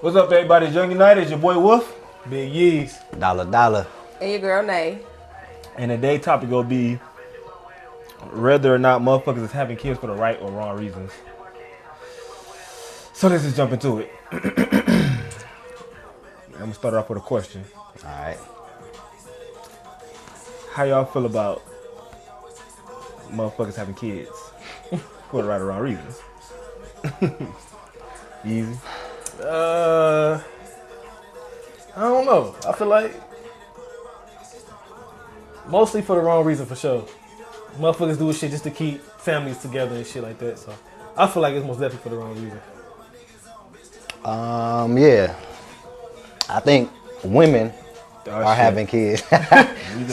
What's up, everybody? It's Young United. It's your boy Wolf. Big Yeez. Dollar. And your girl Nay. And today's topic will be whether or not motherfuckers is having kids for the right or wrong reasons. So let's just jump into it. I'm gonna start off with a question. Alright. How y'all feel about motherfuckers having kids for the right or wrong reasons? Easy. I don't know. I feel like mostly for the wrong reason for sure. Motherfuckers do shit just to keep families together and shit like that. So I feel like it's most definitely for the wrong reason. Yeah. I think women are shit. having kids.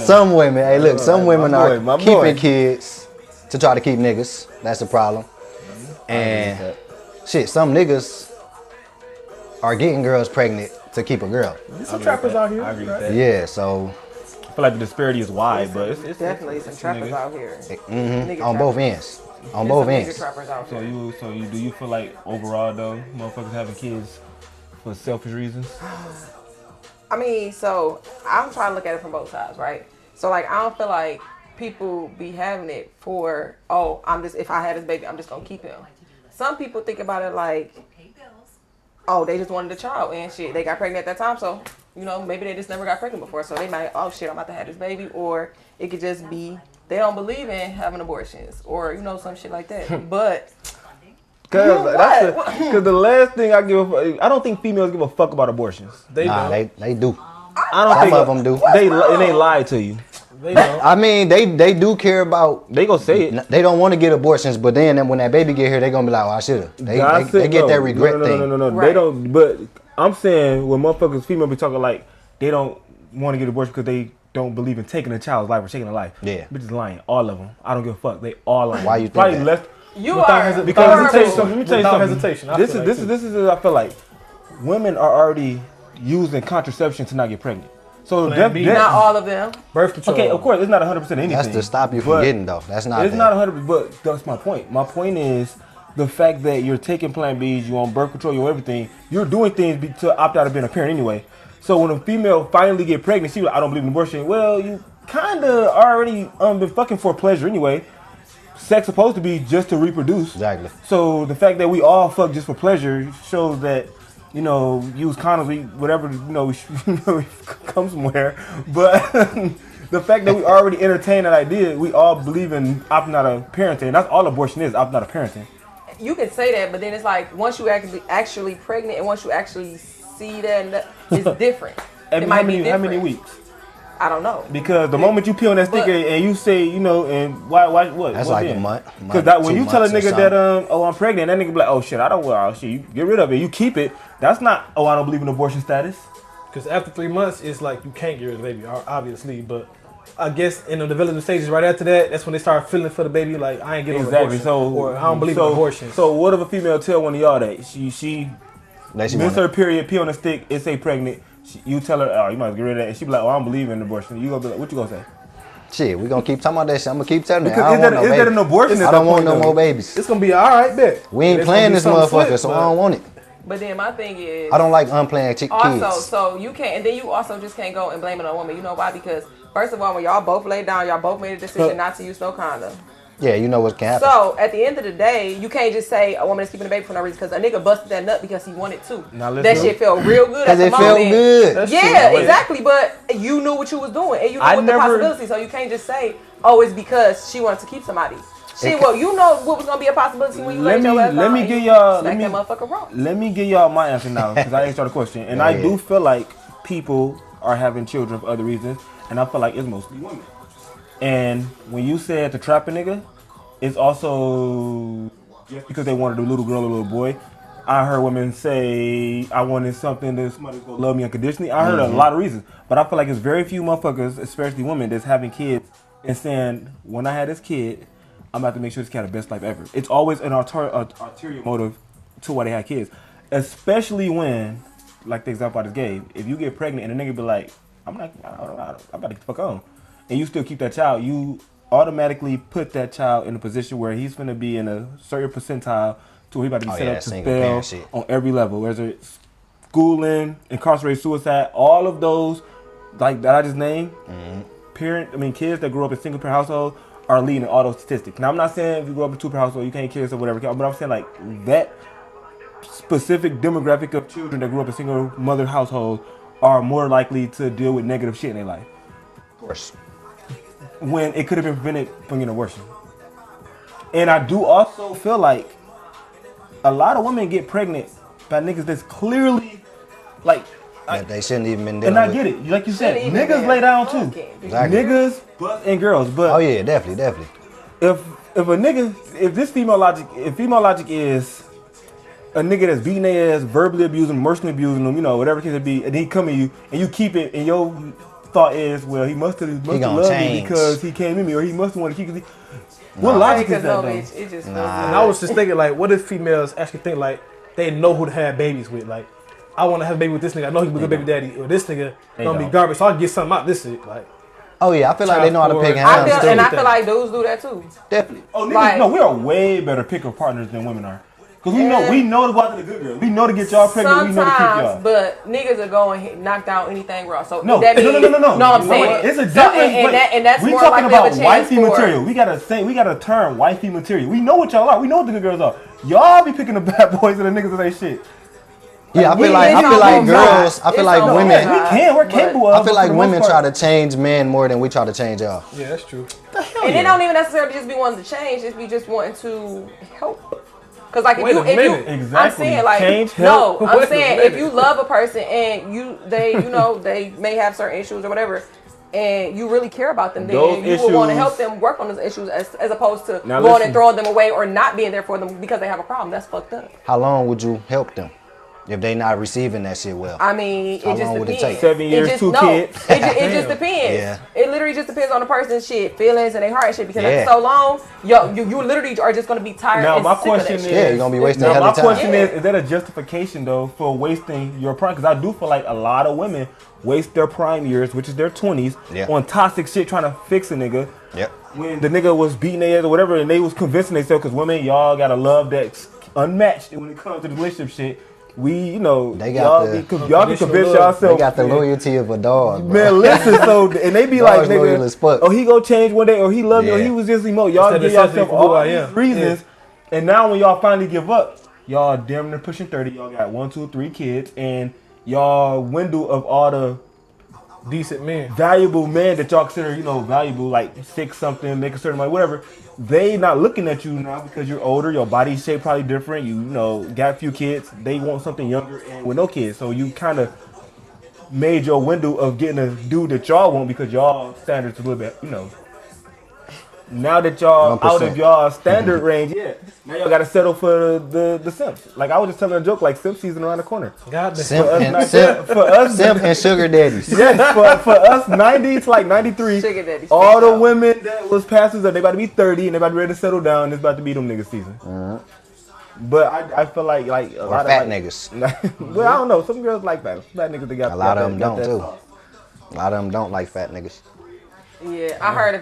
Some women, hey look, some women my are boy. keeping kids to try to keep niggas. That's the problem. And shit, some niggas are getting girls pregnant to keep a girl. There's some trappers out here. I agree with right? that. Yeah, so I feel like the disparity is wide, but it's Definitely some trappers niggas. out here. Nigga on both trappers. ends. On There's both some nigga ends. trappers out So here. do you feel like overall though, motherfuckers having kids for selfish reasons? I mean, so I'm trying to look at it from both sides, right? So like, I don't feel like people be having it for, oh, if I had this baby, I'm just gonna keep him. Some people think about it like, oh, they just wanted a child and shit. They got pregnant at that time, so maybe they just never got pregnant before, so they might, oh shit, I'm about to have this baby, or it could just be they don't believe in having abortions, or some shit like that. But Because the last thing I I don't think females give a fuck about abortions. They Nah, don't. they do. I don't Some think of them do. They lie to you. They don't. I mean, they do care about. They go say it. They don't want to get abortions, but then when that baby get here, they gonna be like, "Oh, I shoulda." They get that regret thing. No. Right. They don't. But I'm saying when motherfuckers, female be talking like they don't want to get abortion because they don't believe in taking a child's life or taking a life. Yeah. Bitches lying. All of them. I don't give a fuck. They all lying. Why you think Probably that? less. you Without are hesitation. Because let me tell you Without something. Let me tell you without something. hesitation. I This feel is like this too. is I feel like women are already using contraception to not get pregnant. So Plan B. not all of them. birth control. Okay, of course, it's not 100% anything. That's to stop you from but getting though. That's not. It's that. not 100%, but that's my point. My point is the fact that you're taking Plan Bs, you're on birth control, you're on everything. You're doing things to opt out of being a parent anyway. So when a female finally get pregnant, she like, I don't believe in abortion. Well, you kind of already been fucking for pleasure anyway. Sex supposed to be just to reproduce. Exactly. So the fact that we all fuck just for pleasure shows that, use condoms, whatever, we come somewhere. But the fact that we already entertain that idea, we all believe in opting out of parenting. That's all abortion is, opting out of parenting. You can say that, but then it's like once you actually pregnant and once you actually see that, it's different. It might be How many different. weeks? I don't know. Because the moment you pee on that sticker But- and you say, and why, what? That's what like then? a month. Because when you tell a 2 months or nigga that, something. oh, I'm pregnant, that nigga be like, oh shit, I don't, well, shit, you get rid of it, you keep it. That's not, oh, I don't believe in abortion status. Because after 3 months, it's like you can't get rid of the baby, obviously. But I guess in the development stages, right after that, that's when they start feeling for the baby. Like I ain't getting Exactly. an abortion, So, or I don't believe in abortion. So what if a female tell one of y'all that she That she missed wanna- her period, pee on a stick, it say pregnant. You tell her, oh, you might get rid of that, and she be like, oh, I don't believe in abortion. You gonna be like, what you gonna say? Shit, we gonna keep talking about that shit. I'm gonna keep telling you. Because I don't want no is that an babies. abortion? I don't want no more babies. It's gonna be all right, bet. We ain't It's gonna playing be this something motherfucker, slick, so but- I don't want it. But then my thing is, I don't like unplanned kids. also, so you can't, and then you also just can't go and blame it on a woman. You know why? Because first of all, when y'all both laid down, y'all both made a decision not to use no condom. Yeah, you know what can happen. So at the end of the day, you can't just say a woman is keeping a baby for no reason because a nigga busted that nut because he wanted to. Now listen. That shit felt real good at Because the it moment. felt good. That's Yeah, true. exactly. But you knew what you was doing, and you knew I what never- the possibility. So you can't just say, "Oh, it's because she wanted to keep somebody." Shit, well, you know what was gonna be a possibility when you laid your ass down. let me and give you y'all smacked that motherfucker wrong. Let me give y'all my answer now because I asked y'all the question, and I Yeah. do feel like people are having children for other reasons, and I feel like it's mostly women. And when you said to trap a nigga, it's also just because they wanted a little girl or a little boy. I heard women say I wanted something that somebody's gonna love me unconditionally. I heard a lot of reasons, but I feel like it's very few motherfuckers, especially women, that's having kids and saying, when I had this kid, I'm about to make sure this kid had the best life ever. It's always an ulterior motive to why they had kids, especially when, like the example I just gave, if you get pregnant and a nigga be like, I'm about to get the fuck on, and you still keep that child, you automatically put that child in a position where he's going to be in a certain percentile to where he's about to be set up to single parent fail shit. on every level, whether it's schooling, incarcerated suicide, all of those, like that I just named, kids that grew up in single parent households are leading all those statistics. Now I'm not saying if you grow up in two parent household you can't kill yourself, whatever, but I'm saying like that specific demographic of children that grew up in single mother households are more likely to deal with negative shit in their life. Of course. When it could have been prevented from getting worse. And I do also feel like a lot of women get pregnant by niggas that's clearly like That they shouldn't even been and dealing I with. get it. Like you said, Shouldn't even niggas been lay down too. fucking. Exactly. Niggas and girls. But Oh yeah, definitely. if a nigga, if female logic is a nigga that's beating their ass, verbally abusing, emotionally abusing them, you know, whatever it can be, and he come at you and you keep it, and your thought is, well, he must have gonna loved me change. because he came at me, or he must have wanted to keep. What logic is that though? It just feels And I was just thinking, like, what if females actually think like they know who to have babies with? Like, I want to have a baby with this nigga. I know he be a good baby daddy, or this nigga gonna be don't. garbage, so I can get something out this shit. Like, Oh yeah, I feel like they know how to pick I hands feel- too. I feel like dudes do that too. Definitely. Oh, niggas, Like- no, we are way better picker partners than women are. Cause we know to go after the good girls. We know to get y'all pregnant. We know to keep Sometimes, y'all. but niggas are going knock down anything raw. So No, that means, no. No, I'm saying It's a So, difference. and that's we more talking likely of a about chance wifey for. material. We gotta turn wifey material. We know what y'all are. We know what the good girls are. Y'all be picking the bad boys and the niggas that ain't shit. Yeah, I feel it's like on girls. both I feel sides. like It's on women. both We sides. can. We're But- capable. I feel like women try to change men more than we try to change y'all. yeah, that's true. And they don't even necessarily just be wanting to change. Just be just wanting to help. Cause like Wait a if you, minute. I'm Exactly. saying like Change, no, help. I'm Wait a saying minute. if you love a person and they may have certain issues or whatever, and you really care about them, then Those you will want to issues- help them work on those issues as opposed to Now going listen. and throwing them away or not being there for them because they have a problem. That's fucked up. How long would you help them if they not receiving that shit well? I mean, How it just long would it depends. take? 7 years, just, 2 no, kids. It just depends. Yeah. It literally just depends on the person's shit, feelings, and their heart and shit. Because Yeah. after so long, you literally are just gonna be tired. Now and my sick question of that is, shit. Yeah, you're gonna be wasting now hella my time. question Yeah. is that a justification though for wasting your prime? Because I do feel like a lot of women waste their prime years, which is their 20s, Yeah. on toxic shit trying to fix a nigga. Yep. When the nigga was beating their ass or whatever, and they was convincing themselves, because women, y'all got a love that's unmatched when it comes to the relationship shit. We, you know, They got y'all, the- y'all can convince yourselves. They got the loyalty of a dog, bro. Man, listen, so, and they be like, Dog's loyal as nigga, fuck. oh, he gonna change one day, or he love me, or Yeah. he was just emo. Y'all Instead give of accepting yourself for who all I these am. reasons, and now when y'all finally give up, y'all damn near pushing 30, y'all got 1, 2, 3 kids, and y'all window of all the Decent men. valuable men that y'all consider, you know, valuable, like 6 something, make a certain money, whatever, they not looking at you now because you're older, your body shape probably different, you know, got a few kids, they want something younger and with no kids, so you kind of made your window of getting a dude that y'all want because y'all standards a little bit, you know. Now that y'all 1%. out of y'all standard range, yeah, now y'all gotta settle for the simps. Like I was just telling a joke, like simp season around the corner. God damn. Simp us and, not- simp, for us, simp and sugar daddies. yes, for us 90 to like 93, Sugar daddy, all the straight up. women that was pastors, they about to be 30 and they about to be ready to settle down. It's about to be them niggas season. But I feel like a Or lot fat of like, niggas. well, I don't know. Some girls like fat niggas. They got A lot got of them that- don't got too. A lot of them don't like fat niggas. Yeah, I heard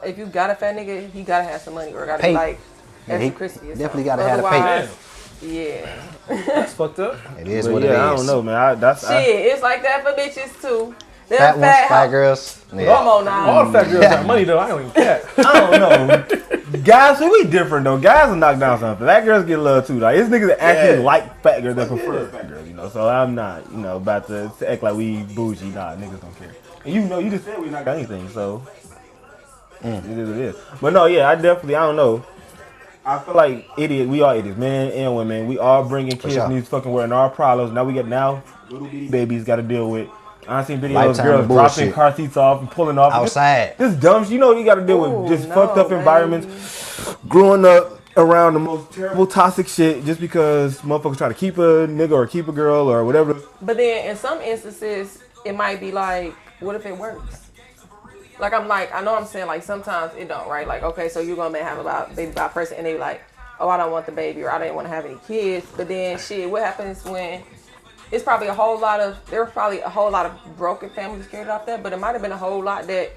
if you got a fat nigga, he gotta have some money or gotta Pay. be like Yeah, Esther he Christie or definitely something. gotta have a pay. Otherwise, yeah. That's fucked up. It is But what yeah, it is. I don't know, man. Shit, it's like that for bitches too. Them Fat ones, fat girls. Come Yeah. on now. All the fat girls got money though. I don't even care. I don't know. Guys, see, we different though. Guys will knock down something. Fat girls get love too. Like, it's niggas that actually Yeah. like fat girls that prefer fat girls, you know. So I'm not, you know, about to act like we bougie. Nah, niggas don't care. And you know, you just said we not got anything, so it is what it is. But no, yeah, I don't know. I feel like we are idiots, men and women. We all bringing kids sure. in these fucking world and our problems. Now little bitty babies got to deal with. I seen videos of Lifetime girls of dropping bullshit. car seats off and pulling off. Outside. This dumb shit. You know you got to deal Ooh, with just no, fucked up baby. environments. Growing up around the most terrible toxic shit just because motherfuckers try to keep a nigga or keep a girl or whatever. But then in some instances, it might be like, what if it works? Like I know I'm saying like sometimes it don't, right? Like, okay, so you're gonna have a baby by a person and they be like, oh, I don't want the baby or I didn't want to have any kids. But then shit, what happens when there's probably a whole lot of broken families carried out there, but it might have been a whole lot that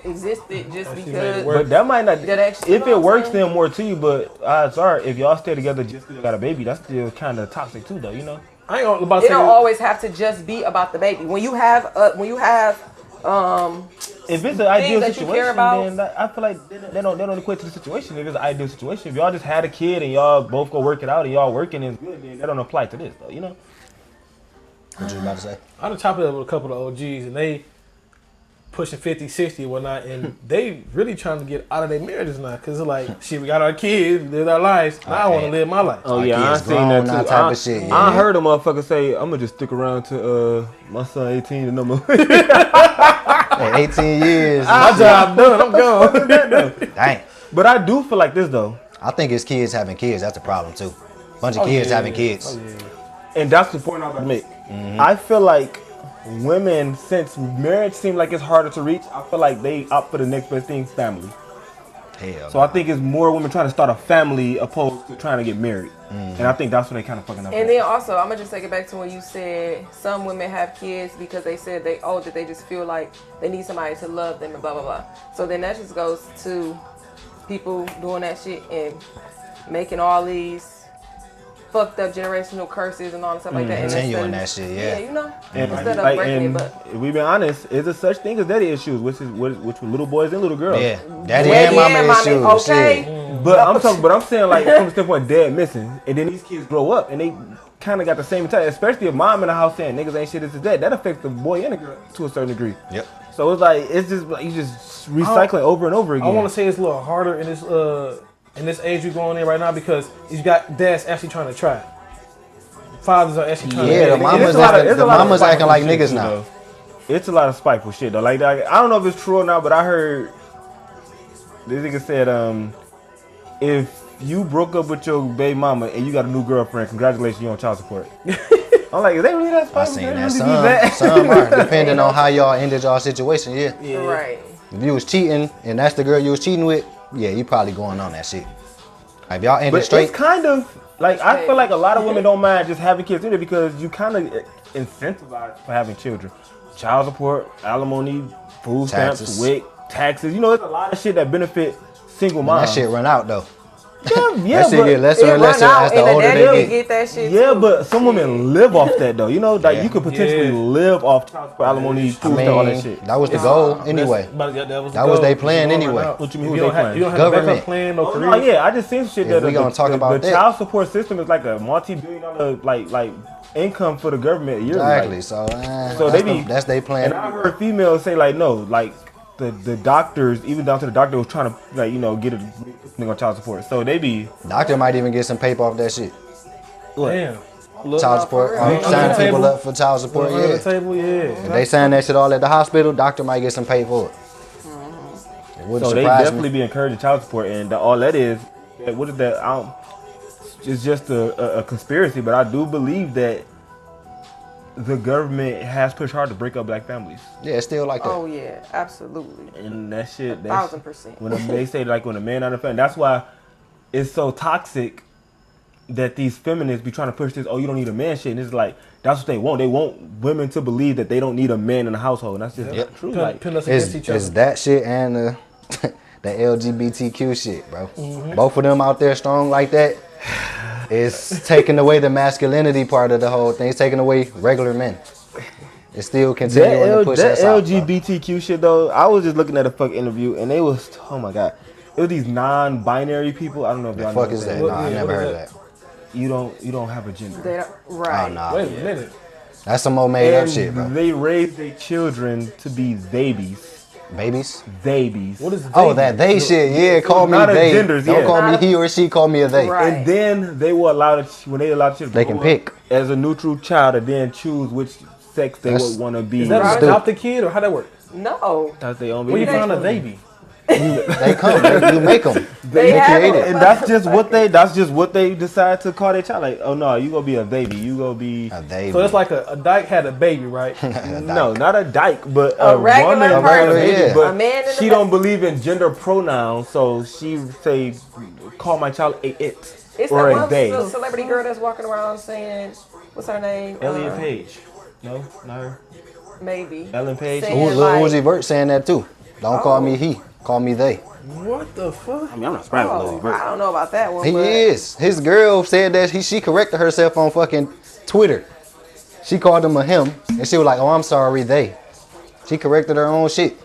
existed just Actually made because it work. But that might not. That actually- If you know it what I'm works, saying? then more to you. But odds are, if y'all stay together just because you got a baby, that's still kind of toxic too, though. You know. I ain't about to It say don't always have to just be about the baby. When you have If it's an ideal that you situation, care about. then I feel like they don't equate to the situation. If it's an ideal situation, if y'all just had a kid and y'all both go work it out and y'all working is good, then that don't apply to this though, you know? What you about to say? I done chopped it up with a couple of OGs and they pushing 50, 60 and whatnot, and they really trying to get out of their marriages now because it's like, shit, we got our kids, we live our lives. Now I want to live my life. Oh Our yeah, I kids seen that grown, too. type of shit, yeah. I heard a motherfucker say, "I'm gonna just stick around to my son 18 and no more." Hey, 18 years. My job done, I'm gone. Dang. But I do feel like this though, I think it's kids having kids. That's a problem too. Bunch of kids having kids. and that's the point I'm gonna make. I feel like women, since marriage seems like it's harder to reach, I feel like they opt for the next best thing, family. Hell. So I think it's more women trying to start a family opposed to trying to get married. And I think that's what they kind of fucking up. And at. then also, I'm gonna just take it back to when you said some women have kids because they said that they just feel like they need somebody to love them and blah blah blah. So then that just goes to people doing that shit and making all these fucked up generational curses and all that stuff like that. And Continuing instead- that shit, yeah. you know, And instead of like, breaking it, and but if we been honest, is there such thing as daddy issues, which with little boys and little girls. Yeah. Daddy Daddy and mama and mommy, issues. okay. Shit. But I'm saying like from the standpoint dad missing, and then these kids grow up and they kind of got the same mentality, especially if mom in the house saying niggas ain't shit as his dad. That affects the boy and the girl to a certain degree. Yep. So it's like it's just like you just recycling over and over again. I want to say it's a little harder in this age you're going in right now because you got dads actually trying to try. Fathers are actually trying Yeah, to. the mamas acting like niggas now. Though. It's a lot of spiteful shit though. Like I don't know if it's true or not, but I heard this nigga said if you broke up with your baby mama and you got a new girlfriend, congratulations, you on child support. I'm like, is they really that I spiteful? seen They that. really be Some are, depending on how y'all ended y'all situation. Yeah. right. If you was cheating and that's the girl you was cheating with, yeah, you probably going on that shit. Like, if y'all ended But straight, it's kind of like I feel like a lot of women don't mind just having kids either because you kind of incentivize for having children. Child support, alimony, food stamps, Taxes. WIC, taxes. You know, there's a lot of shit that benefit single that moms. shit run out though. Yeah, That shit but get lesser It and run lesser out as the and the older daddy they will get. get that shit yeah, too. but some women live off that though. You know, like Yeah. you could potentially Yeah. live off child support, alimony, food stamp, all that shit. That was the goal anyway. That was they plan anyway. What you mean, If who you they don't have, plan? you don't have a Government. backup plan, no Oh, career. no, yeah, I just seen shit Yeah, that we gonna talk about the that. child support system is like a multi-billion-dollar like income for the government yearly. Exactly. Like, So, So that's, they be- that's they plan. and I heard females say like, no, like the doctors, even down to the doctor was trying to like get a nigga on child support. So they be Doctor might even get some paper off that shit. Damn. Child support. for real. Sign Under the people table. up for child support. Under the Yeah. table, yeah. If they sign that shit all at the hospital, doctor might get some pay for it. It wouldn't so they surprise definitely me. be encouraging child support, and all that is, what is that? It's just a conspiracy, but I do believe that the government has pushed hard to break up black families, Yeah, it's still like that. Oh yeah, absolutely. and that shit. That's, 1000%. when they say like when a man out of family, that's why it's so toxic that these feminists be trying to push this. Oh, you don't need a man shit, and it's like that's what they want. They want women to believe that they don't need a man in the household, and that's just not true. Like, Pin us against each It's other. that shit and the LGBTQ shit, bro. Both of them out there strong like that. It's taking away the masculinity part of the whole thing. It's taking away regular men. It's still continuing to push that us out, bro. LGBTQ shit though, I was just looking at a fuck interview and they was, oh my god, it was these non-binary people. I don't know if y'all The fuck know is what that? that Nah, I yeah, never what heard is of that. You don't have a gender. They don't, right. Oh, nah. Wait a minute. That's some old made up And shit, bro. they raise their children to be babies. Babies? Babies. What is Oh, that they shit. Yeah, call me not a they. genders, Don't yeah. call me Not a- he or she, call me a they. Right. And then they will allow when they allow children They to can grow pick. up as a neutral child and then choose which sex they That's- would want to be. Is that Right. an adopted kid or how that work? No. That's their own Where you baby. find a baby? They come. You make them. They You have create them. it. And that's just what they decide to call their child. Like, oh no, you gonna be a baby. You gonna be A baby. So it's like a dyke had a baby, right? no, not a dyke, but A a regular woman. person. had a baby, Yeah. but A man in the she back. don't believe in gender pronouns, so she say, call my child a it It's or that a one they. celebrity girl that's walking around saying, what's her name? Elliot Page. No, not her. Maybe. Ellen Page. Saying, Lil like, Uzi Vert saying that too. Don't call me he, call me they. What the fuck? I mean, I'm not surprised with Lil oh, Vert. I don't know about that one. He but is. His girl said that she corrected herself on fucking Twitter. She called him a him, and she was like, "Oh, I'm sorry, they." She corrected her own shit.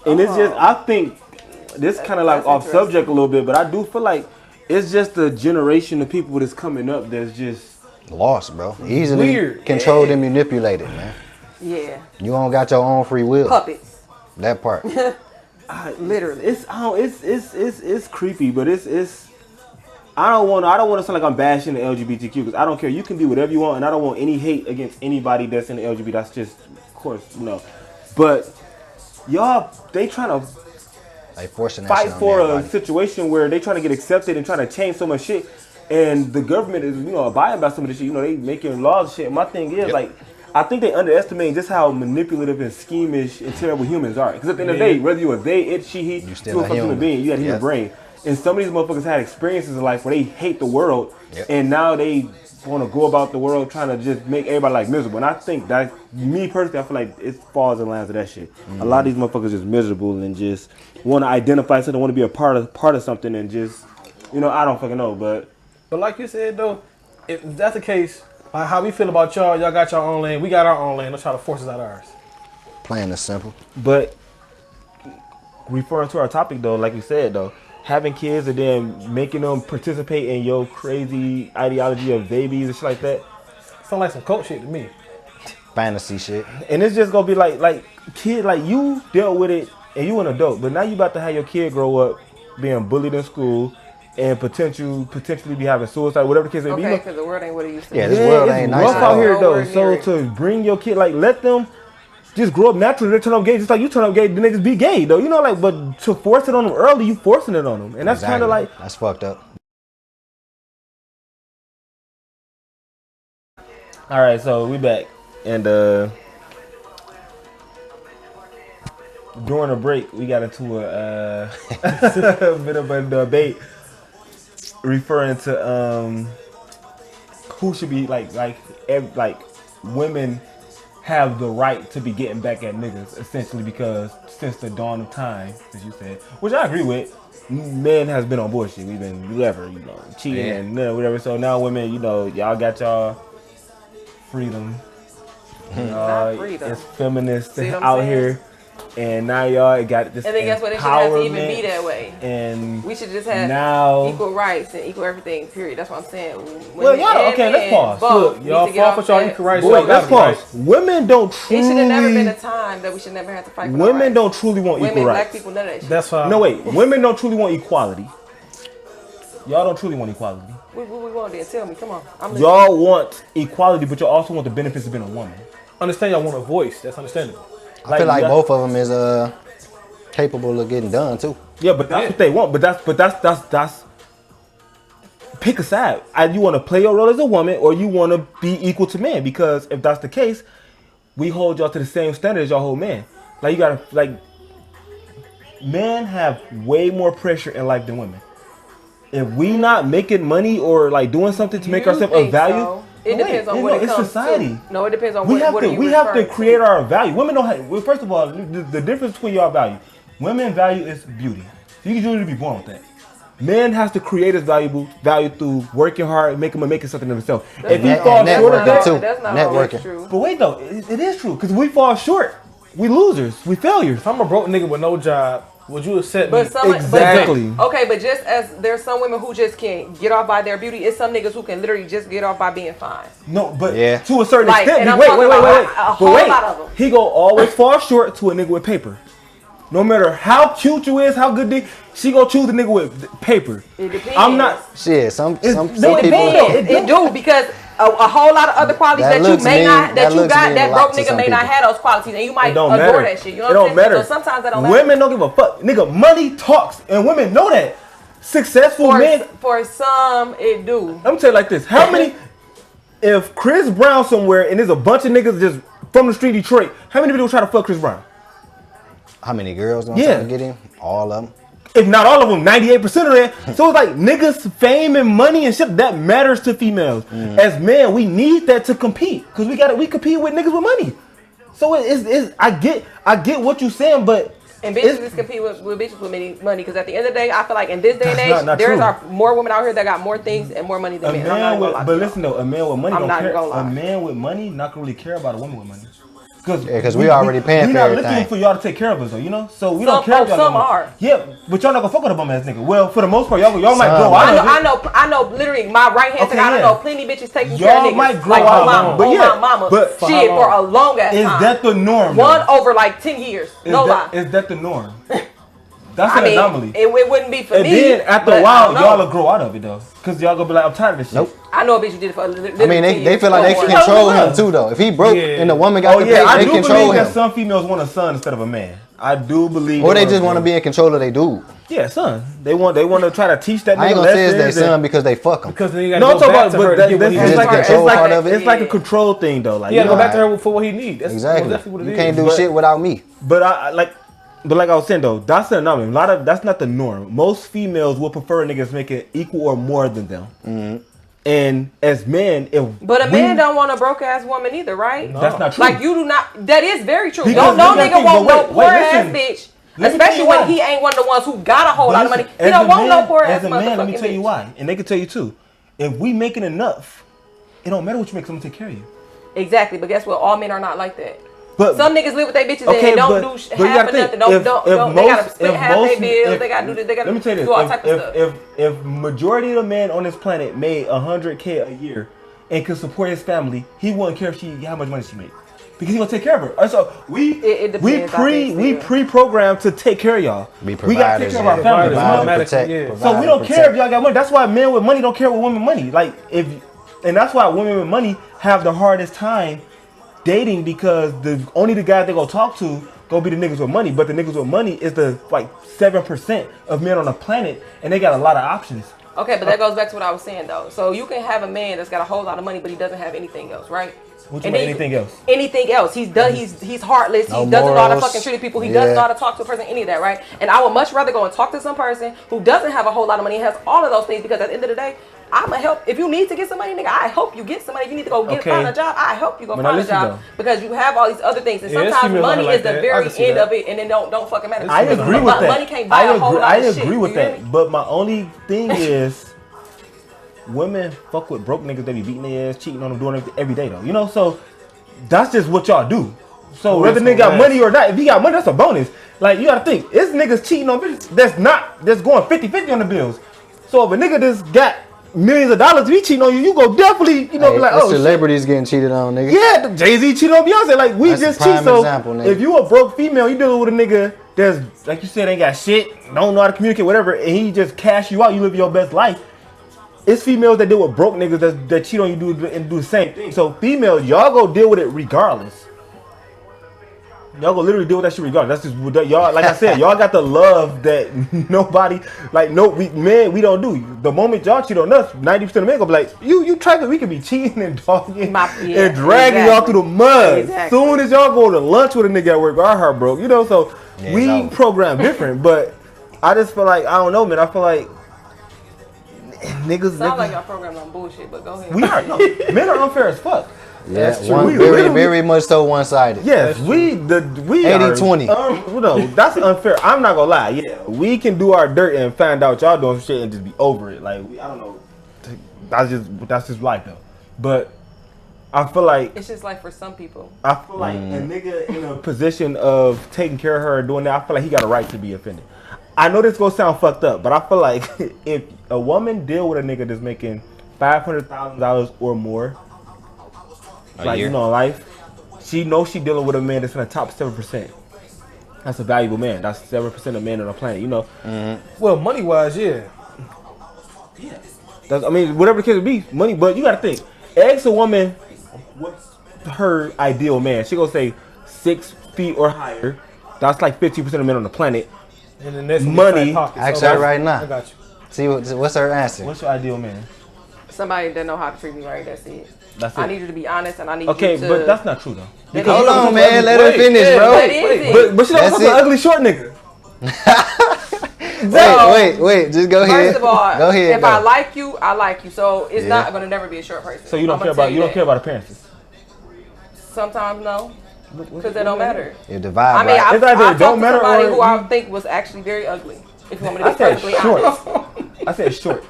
And it's just, I think, this kind of like off subject a little bit, but I do feel like it's just a generation of people that's coming up that's just Lost, bro. Easily Weird. controlled and manipulated, man. Yeah. You don't got your own free will. Puppets. That part. Literally. It's creepy, but it's. I don't want to sound like I'm bashing the LGBTQ because I don't care. You can be whatever you want, and I don't want any hate against anybody that's in the LGBT. That's just, of course, But y'all, they trying to Like forcing that fight shit on for a everybody. situation where they trying to get accepted and trying to change so much shit, and the government is abiding by some of this shit. They making laws and shit. My thing is like, I think they underestimate just how manipulative and schemish and terrible humans are. Because at the end of the day, whether you a they, it, she, he, You still a fucking human human. being. You got a human Yes. brain. And some of these motherfuckers had experiences in life where they hate the world, and now they want to go about the world trying to just make everybody like miserable. And I think that, me personally, I feel like it falls in lines of that shit. A lot of these motherfuckers just miserable and just want to identify something, want to be a part of something, and just, I don't fucking know, but like you said though, if that's the case, like how we feel about y'all got your own lane, we got our own lane. Let's try to force us out ours. Plain and simple. But referring to our topic though, like you said though, having kids and then making them participate in your crazy ideology of babies and shit like that, Sound like some cult shit to me. Fantasy shit. and it's just gonna be like kid, like you dealt with it and you an adult, but now you about to have your kid grow up being bullied in school and potentially be having suicide, whatever the case may be. Okay, because the world ain't what it used to Yeah, be. this world it's ain't nice rough at out all. here though. Nowhere So near it. to bring your kid, like, let them just grow up naturally. They turn up gay just like you turn up gay. Then they just be gay though. But to force it on them early, you forcing it on them, and that's kind Exactly. of like. That's fucked up. All right, so we back, and during the break we got into a bit of a debate referring to who should be like women have the right to be getting back at niggas, essentially, because since the dawn of time, as you said, which I agree with, men has been on bullshit. We've been cheating and whatever. So now women, y'all got y'all freedom. Not freedom. It's feminists See what I'm out saying? here, and now y'all got this. And then guess what? It shouldn't have to even be empowerment, that way. And We should just have now equal rights and equal everything, period. That's what I'm saying. Well, Women y'all- and okay, let's men pause. both Look, need y'all to get fought off for y'all that. equal rights. wait, y'all let's got it, pause. Women don't It truly. should have never been a time that we should never have to fight for our Women rights. don't truly want Women, equal black rights. people, none of that shit. That's fine. No, wait. Women don't truly want equality. Y'all don't truly want equality. What we want then? Tell me, come on. I'm listening. Y'all want equality, but you also want the benefits of being a woman. Understand y'all want a voice. That's understandable. I feel like y'all- both of them is capable of getting done too. Yeah, but that's what they want. But that's pick a side. You want to play your role as a woman, or you want to be equal to men? Because if that's the case, we hold y'all to the same standard as y'all hold men. Like, you gotta, like, men have way more pressure in life than women. If we not making money or like doing something to make You ourselves of think value, so? It no, depends wait, on what it it's comes society. to. No, it depends on We what have are to you we have to referring create our value. Women don't have. Well, first of all, the difference between y'all value. Women value is beauty. You can usually be born with that. Men has to create his value through working hard, making something of himself. If he And falls networking short of that, too. That's not Networking. always true. but wait though, it is true because we fall short. We losers. We failures. If I'm a broke nigga with no job, would you accept me? But some, Exactly. But, okay, but just as there's some women who just can't get off by their beauty, it's some niggas who can literally just get off by being fine. No, but Yeah. to a certain Like, extent. and I'm Wait. talking about a But whole wait, lot of them. he go always fall short to a nigga with paper. No matter how cute you is, how good dick, she gonna choose the nigga with paper. It depends. I'm not. Shit, some They people. depend. It do because a whole lot of other qualities That that, you looks may mean- not that that you looks got mean that a lot broke to nigga some may not people. have those qualities and you might It don't adore matter. that shit. You know It what don't I'm saying? matter. So sometimes that don't matter. Women don't give a fuck. Nigga, money talks, and women know that. Successful men. For some, it do. I'm gonna tell you like this. How many? If Chris Brown somewhere and there's a bunch of niggas just from the street Detroit, how many people try to fuck Chris Brown? How many girls gonna Yeah. try to get him? All of them. If not all of them, 98% of them. So it's like niggas, fame and money and shit that matters to females. As men, we need that to compete because we compete with niggas with money. So it's I get what you're saying, but And bitches just compete with bitches with money because at the end of the day, I feel like in this day and age, not there's true. more women out here that got more things and more money than men. I'm not gonna lie to But you. listen though, a man with money I'm don't not care. gonna lie. A man with money not gonna really care about a woman with money. Because we already paying we for not everything. looking for y'all to take care of us though, you know. So we Some- don't care. oh, if y'all some got money. are. Yeah, but y'all not gonna fuck with a bum ass nigga. Well, for the most part, y'all might Some. grow out of it. I know. Literally, my right hand Okay, side. I yeah. know plenty bitches taking care of Y'all niggas. might grow like out, my mama, but oh, yeah, my mama. but for shit how for long? a long ass Is time. that the norm? One though? over like 10 years. Is No that, lie. Is that the norm? That's I an mean, anomaly. it wouldn't be for And me. then after but a while, I don't know. y'all will grow out of it though, cause y'all gonna be like, I'm tired of this shit. Nope. I know a bitch who did it for. I mean, they 10 years. feel like they can Yeah. control him too, though. If he broke Yeah. and the woman got Oh the yeah, pay, I they do control believe him. that some females want a son instead of a man. I do believe. Or they just want to be in control of their dude. Yeah, son. They want to try to teach that nigga I ain't gonna say it's their lessons and- son because they fuck him. Because then you got No, to I'm go talking back about, to her but to get what he that's it's just needs. like control it's part of it. like a control thing though. Like You got to go know, back to her for what he needs. That's Exactly. definitely what it You is. can't do But- shit without me. But but like I was saying though, that's an anomaly. That's not the norm. Most females will prefer niggas making equal or more than them. Mm-hmm. And as men, if But a we- man don't want a broke ass woman either, right? that's not true. Like you do not. That is very true. Because No you gotta nigga think, want but no wait, poor ass listen. bitch. Let me tell Especially you when why. he ain't one of the ones who got a whole But lot of listen, money. He as don't a want no man- poor ass As a man, let me motherfucking tell you bitch. why, and they can tell you too. If we making enough, it don't matter what you make. Someone take care of you. Exactly, but guess what? All men are not like that. But Some niggas live with their bitches Okay, and don't but do you half gotta of think, nothing. Don't. if They gotta most- split if half most- their bills. if- They gotta do this. They gotta Let me tell you this: do all type of stuff. if majority of the men on this planet made $100K a year and could support his family, he wouldn't care if how much money she made because he gonna take care of her. So It depends, I think, we still. pre-programmed to take care of y'all. Be We gotta take providers, care of our yeah. families. Providers, you know? automatically, protect, yeah. provide, So we don't protect. care if y'all got money. That's why men with money don't care with women with money. Like and that's why women with money have the hardest time dating because only the guys they gonna talk to gonna be the niggas with money. But the niggas with money is the like 7% of men on the planet, and they got a lot of options. Okay, but that goes back to what I was saying though. So you can have a man that's got a whole lot of money, but he doesn't have anything else, right? What you And mean, then anything else? Anything else? He's done. He's heartless. No He doesn't know how to morals. fucking treat people. He Yeah. doesn't know how to talk to a person. Any of that, right? And I would much rather go and talk to some person who doesn't have a whole lot of money, has all of those things. Because at the end of the day, I'ma help. If you need to get some money, nigga, I help you get some money. If you need to go Okay. find a job, I help you go But now find a listen, job though. because you have all these other things. And Yeah, there's sometimes females out money here like is the that. I very can see end that. of it, and then don't fucking matter. I females agree out with here. that. Money can't buy a whole lot I of agree shit. with You hear that. me? But my only thing is, women fuck with broke niggas. They be beating their ass, cheating on them, doing it every day though. You know, so that's just what y'all do. So whether that's nigga got gonna money or not, if he got money, that's a bonus. Like you gotta think, it's niggas cheating on bitches that's going 50-50 on the bills. So if a nigga just got millions of dollars, if he cheating on you, you go definitely, be Hey, like, it's oh shit. celebrities getting cheated on, nigga. Yeah, Jay-Z cheated on Beyonce. Like we That's a just prime cheat. So example, nigga. if you a broke female, you dealing with a nigga that's like you said ain't got shit, don't know how to communicate, whatever, and he just cash you out. You live your best life. It's females that deal with broke niggas that cheat on you and do the same thing. So females, y'all go deal with it regardless. Y'all go literally deal with that shit regardless. That's just y'all. Like I said, y'all got the love that nobody we don't do. The moment y'all cheat on us, 90% of men gonna be like, you try we could be cheating and dogging and dragging y'all through the mud. Exactly. Soon as y'all go to lunch with a nigga at work, our heart broke. You know, so Yeah, we it's over. program different. But I just feel like I don't know, man. I feel like niggas. Sounds like y'all programmed on bullshit, but go ahead. We are. No, men are unfair as fuck. Yeah, That's true. one, We very, literally- very much so one-sided. Yes, we 80-20. No, that's unfair. I'm not gonna lie. Yeah, we can do our dirt and find out y'all doing some shit and just be over it. Like I don't know. That's just life though. But I feel like It's just like for some people. a nigga in a position of taking care of her and doing that, I feel like he got a right to be offended. I know this gonna sound fucked up, but I feel like if a woman deal with a nigga that's making $500,000 or more, like year? you know, life, she knows she dealing with a man that's in the top 7%. That's a valuable man. That's 7% of men on the planet. You know, Well, money wise, yeah. that's, I mean, whatever the case would be, money. But you gotta think, ask a woman what's her ideal man. She gonna say 6 feet or higher. That's like 50% of men on the planet. And then that's Money. Ask her right now. I got you. See what's her answer. What's your ideal man? Somebody that know how to treat me right. That's it. That's I it. need you to be honest, and I need Okay, you to. but that's not true though. That Hold is- on, man. Let her finish, yeah, bro. What is it? But she don't That's talk to an it. ugly short nigga. Wait. Just go ahead. First of all, Go ahead. if go. I like you, I like you. So it's Yeah. not gonna never be a short person. So you don't I'ma care tell about you don't that. care about appearances. Sometimes no. Because it don't matter. If the vibe I mean, right. It's either I've it don't talked to matter somebody or who I think was actually very ugly. If you want me to I be said perfectly short. honest. I said short.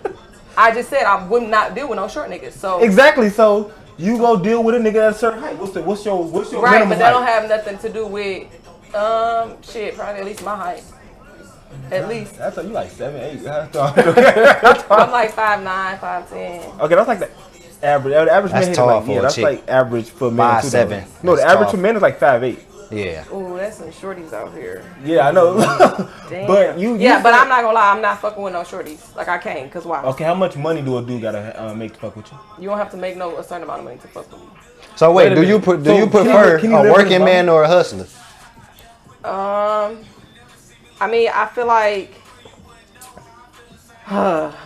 I just said I would not deal with no short niggas. So Exactly. So you go deal with a nigga at a certain height. What's your right, minimum but that don't height? have nothing to do with shit. Probably at least my height. At least That's you like 7'8". I'm like 5'9", 5'10". Okay, that's like the average. The average That's man tall is like, for a that's chick. like average for men. 5'7". too, though. No, the That's average tall. for men is like 5'8". Yeah. Ooh, that's some shorties out here. Yeah, I know. Damn. But but I'm not gonna lie, I'm not fucking with no shorties. Like I can't, cause why? Okay, how much money do a dude gotta make to fuck with you? You don't have to make a certain amount of money to fuck with me. So Wait wait, a do you minute. do you So, prefer can you a live with working his man or a hustler? I mean, I feel like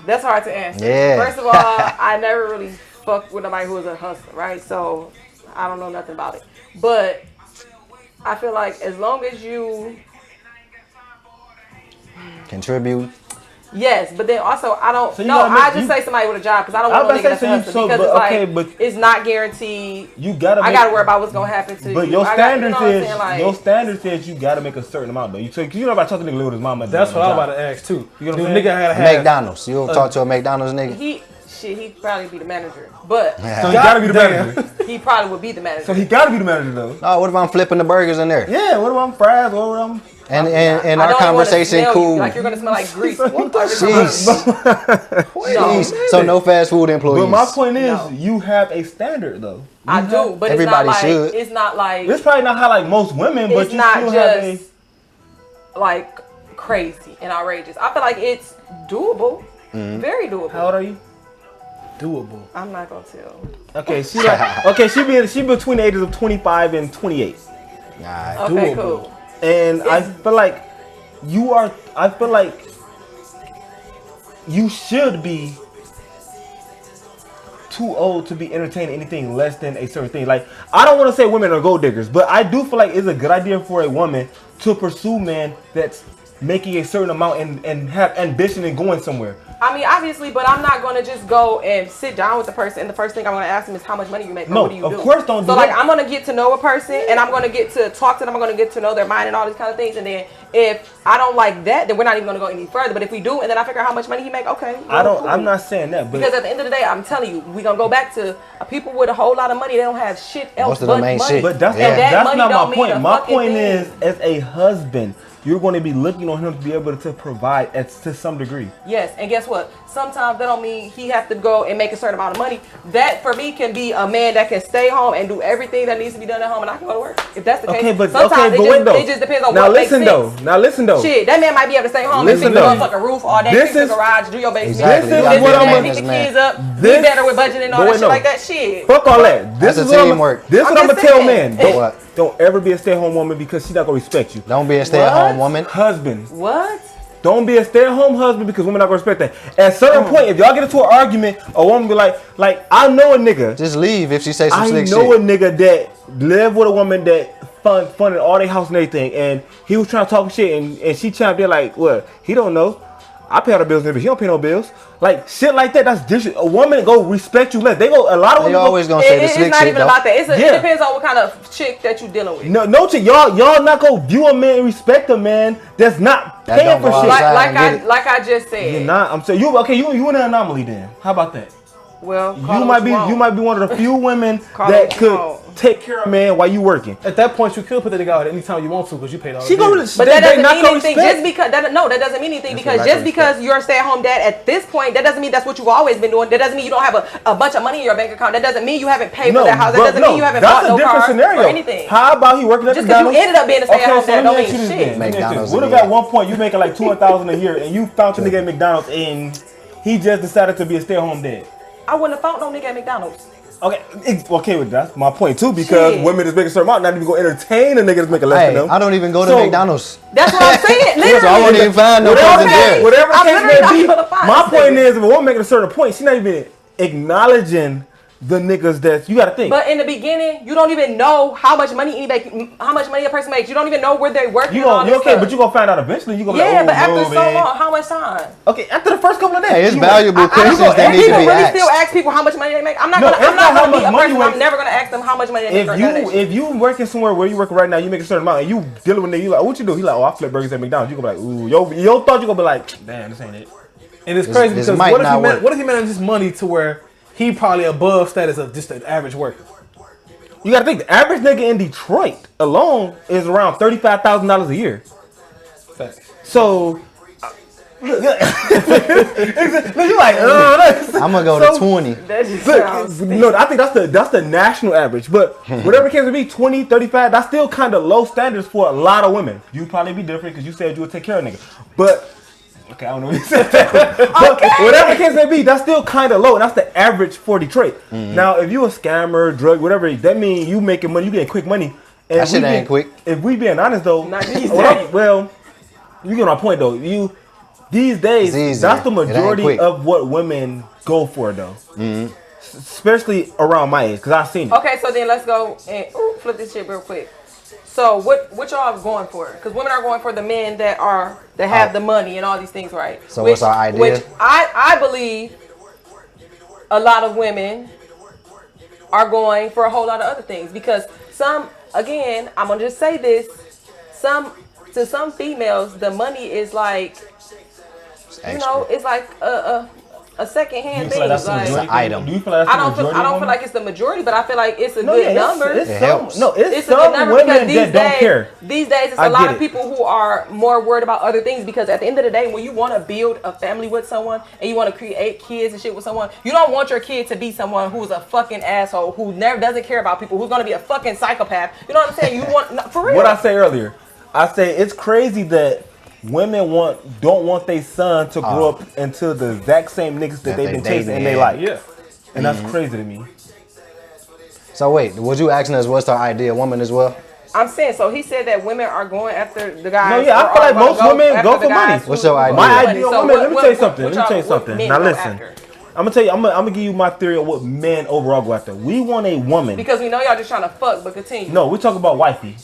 that's hard to answer. Yeah. First of all, I never really fucked with nobody who was a hustler, right? So I don't know nothing about it. But I feel like as long as you Contribute. yes, but then also I don't So you no, gotta make- I just you- say somebody with a job because I don't I want no was nigga about to that's say, a so you- hustler because but- it's okay, like but- it's not guaranteed. You gotta. I gotta worry about what's gonna happen to But you. your I got- standard you know what I'm says saying? Like, your standard says you gotta make a certain amount though. You know about talking to nigga live with his mama. That's what I was about to ask too. You know what Do I'm nigga saying? had to have McDonald's. You don't talk to a McDonald's nigga? he'd probably be the manager, but So he gotta be the Damn. manager. he probably would be the manager. So he gotta be the manager though. Oh, what if I'm flipping the burgers in there? Yeah. What about fries? What about And I our don't conversation wanna smell cool. you, like you're gonna smell like grease. What the Jeez. Jeez. So no fast food employees. But my point is, No. you have a standard though. I do, but Everybody it's not like should. it's not like It's probably not how like most women, but it's you not still have a. just like crazy and outrageous. I feel like it's doable, very doable. How old are you? doable. I'm not gonna tell. Okay, she like okay. She between the ages of 25 and 28, Nah. Okay, Doable. cool. and I feel like you are. I feel like you should be too old to be entertaining anything less than a certain thing. Like I don't want to say women are gold diggers, but I do feel like it's a good idea for a woman to pursue men that's making a certain amount and have ambition and going somewhere. I mean, obviously, but I'm not gonna just go and sit down with the person and the first thing I'm gonna ask them is how much money you make. Or No, what do you of do? course don't do So like, that. I'm gonna get to know a person and I'm gonna get to talk to them. I'm gonna get to know their mind and all these kind of things. And then if I don't like that, then we're not even gonna go any further. But if we do, and then I figure out how much money he make, okay. I don't. cool. I'm not saying that, but Because at the end of the day, I'm telling you, we're gonna go back to people with a whole lot of money. They don't have shit else Most of but them ain't money. shit. But that's Yeah. And that that's money not don't my mean point. a My fucking point thing. is, as a husband, you're going to be looking on him to be able to provide to some degree. Yes, and guess what? Sometimes that don't mean he has to go and make a certain amount of money. That for me can be a man that can stay home and do everything that needs to be done at home, and I can go to work. If that's the case, Okay, but sometimes wait though. it just depends on now what listen makes though. sense. Now listen though. Shit, that man might be able to stay home Listen and fix the though. motherfucking roof all day, This fix the is- garage, do your basement, Exactly. You do gotta this be a and that, man, pick the man. kids up, This- be better with budgeting and all but that wait, shit no. like that. Shit. Fuck all that. This That's is a what I'm. teamwork. This is I'm what I'm gonna just tell saying. men. What? Don't ever be a stay-at-home woman because she's not gonna respect you. Don't be a stay-at-home What? woman. Husband. What? Don't be a stay-at-home husband because women not gonna respect that. At a certain Oh. point, if y'all get into an argument, a woman be like I know a nigga. Just leave if she say some I slick know a shit. nigga that lived with a woman that funded all their house and everything, and he was trying to talk shit, and she chimed in like, "What? He don't know. I pay all the bills, but he don't pay no bills." Like shit like that. That's dishes. A woman go respect you less. They go a lot of They women always go, gonna say the It's slick not shit even though. about that. It Yeah. depends on what kind of chick that you dealing with. no chick. Y'all not gonna view a man and respect a man that's not That paying don't for go shit. outside. Like I just said. You're not. I'm saying you. Okay, you an anomaly then. How about that? Well, You might be one of the few women Call it that what you could want. take care of a man while you working. At that point, you could put the nigga out at any time you want to because you paid all the She bills. gonna. But they that doesn't not mean gonna anything. respect. Just because that doesn't mean anything That's because what I just can because respect. you're a stay-at-home dad at this point, that doesn't mean that's what you've always been doing. That doesn't mean you don't have a bunch of money in your bank account. That doesn't mean you haven't paid for that house. That but doesn't mean you haven't that's bought a no different car scenario. or anything. How about he working at Just 'cause you McDonald's? ended up being a stay-at-home so dad let don't me mean ask you this shit. then. Let me ask you this. McDonald's What if again. at one point you making like $200,000 a year and you found your nigga at McDonald's and he just decided to be a stay-at-home dad? I wouldn't have found no nigga at McDonald's. Okay, okay with that. That's my point too because Shit. women is making a certain amount, not even gonna entertain a nigga that's making less Hey, than them. I don't even go to So- McDonald's. That's what I'm saying. Literally. So I wouldn't even find no Whatever, cousin there. whatever I'm case literally may be, not gonna find my this point nigga. is if a woman making a certain point, she's not even acknowledging the niggas that you gotta think. But in the beginning, you don't even know how much money a person makes. You don't even know where they're working. You okay, but you gonna find out eventually. You gonna yeah, be like, but after so long, how much time? Okay, after the first couple of days, Hey, it's valuable questions that need to people be really asked. still ask people how much money they make. I'm not No, gonna it's not how be much a money person. you I'm make. never gonna ask them how much money they make. If you working somewhere where you working right now, you make a certain amount, and you dealing with nigga, you like, what you do? He like, oh, I flip burgers at McDonald's. You gonna be like, ooh, yo thought you gonna be like, damn, this ain't it. And it's crazy This because might not work. what if he manages money to where he probably above status of just an average worker? You gotta think the average nigga in Detroit alone is around $35,000 a year. Facts. So, look, you like, I'm gonna go to 20. That just sounds. no, I think that's the national average. But whatever it came to be, 20, 35, that's still kind of low standards for a lot of women. You'd probably be different because you said you would take care of a nigga. But okay, I don't know what you said. But whatever the case may be, that's still kind of low, and that's the average for Detroit. Now, if you a scammer, drug, whatever, that means you making money, you getting quick money. And That shit ain't quick. If we being honest though, Not these days. well, you get my point though. These days, It's easier. that's the It ain't majority quick. of what women go for though. Especially around my age, because I've seen it. Okay, so then let's go and flip this shit real quick. So what y'all going for? Because women are going for the men that have the money and all these things, right? So what's our idea? Which I believe a lot of women are going for a whole lot of other things because some, again, I'm gonna just say this, to some females the money is like, you know, it's like a second-hand thing. that's the majority? item. Do you feel like that's I the don't feel majority of women? like it's the majority, but I feel like it's a No, good yeah, number. It's It some, helps. no, it's It's a good some number women because that don't care. These days, it's I a lot get of it. people who are more worried about other things because at the end of the day, when you want to build a family with someone and you want to create kids and shit with someone, you don't want your kid to be someone who's a fucking asshole, who never doesn't care about people, who's going to be a fucking psychopath. You know what I'm saying? You want, no, for real. What I say earlier, I say it's crazy that women don't want their son to grow up into the exact same niggas that they've they been chasing dating, in their yeah. life. Yeah. And that's crazy to me. So wait, was you asking us what's our ideal woman as well? I'm saying, so he said that women are going after the guys. No, yeah, I or feel like are gonna most women after go the for money. guys who- What's your idea? My Yeah. ideal So woman, let me tell you something. what Let me tell you y'all- what something. men Now go listen. after? I'm gonna tell you, I'm gonna give you my theory of what men overall go after. We want a woman. Because we know y'all just trying to fuck, but continue. No, we talk about wifey.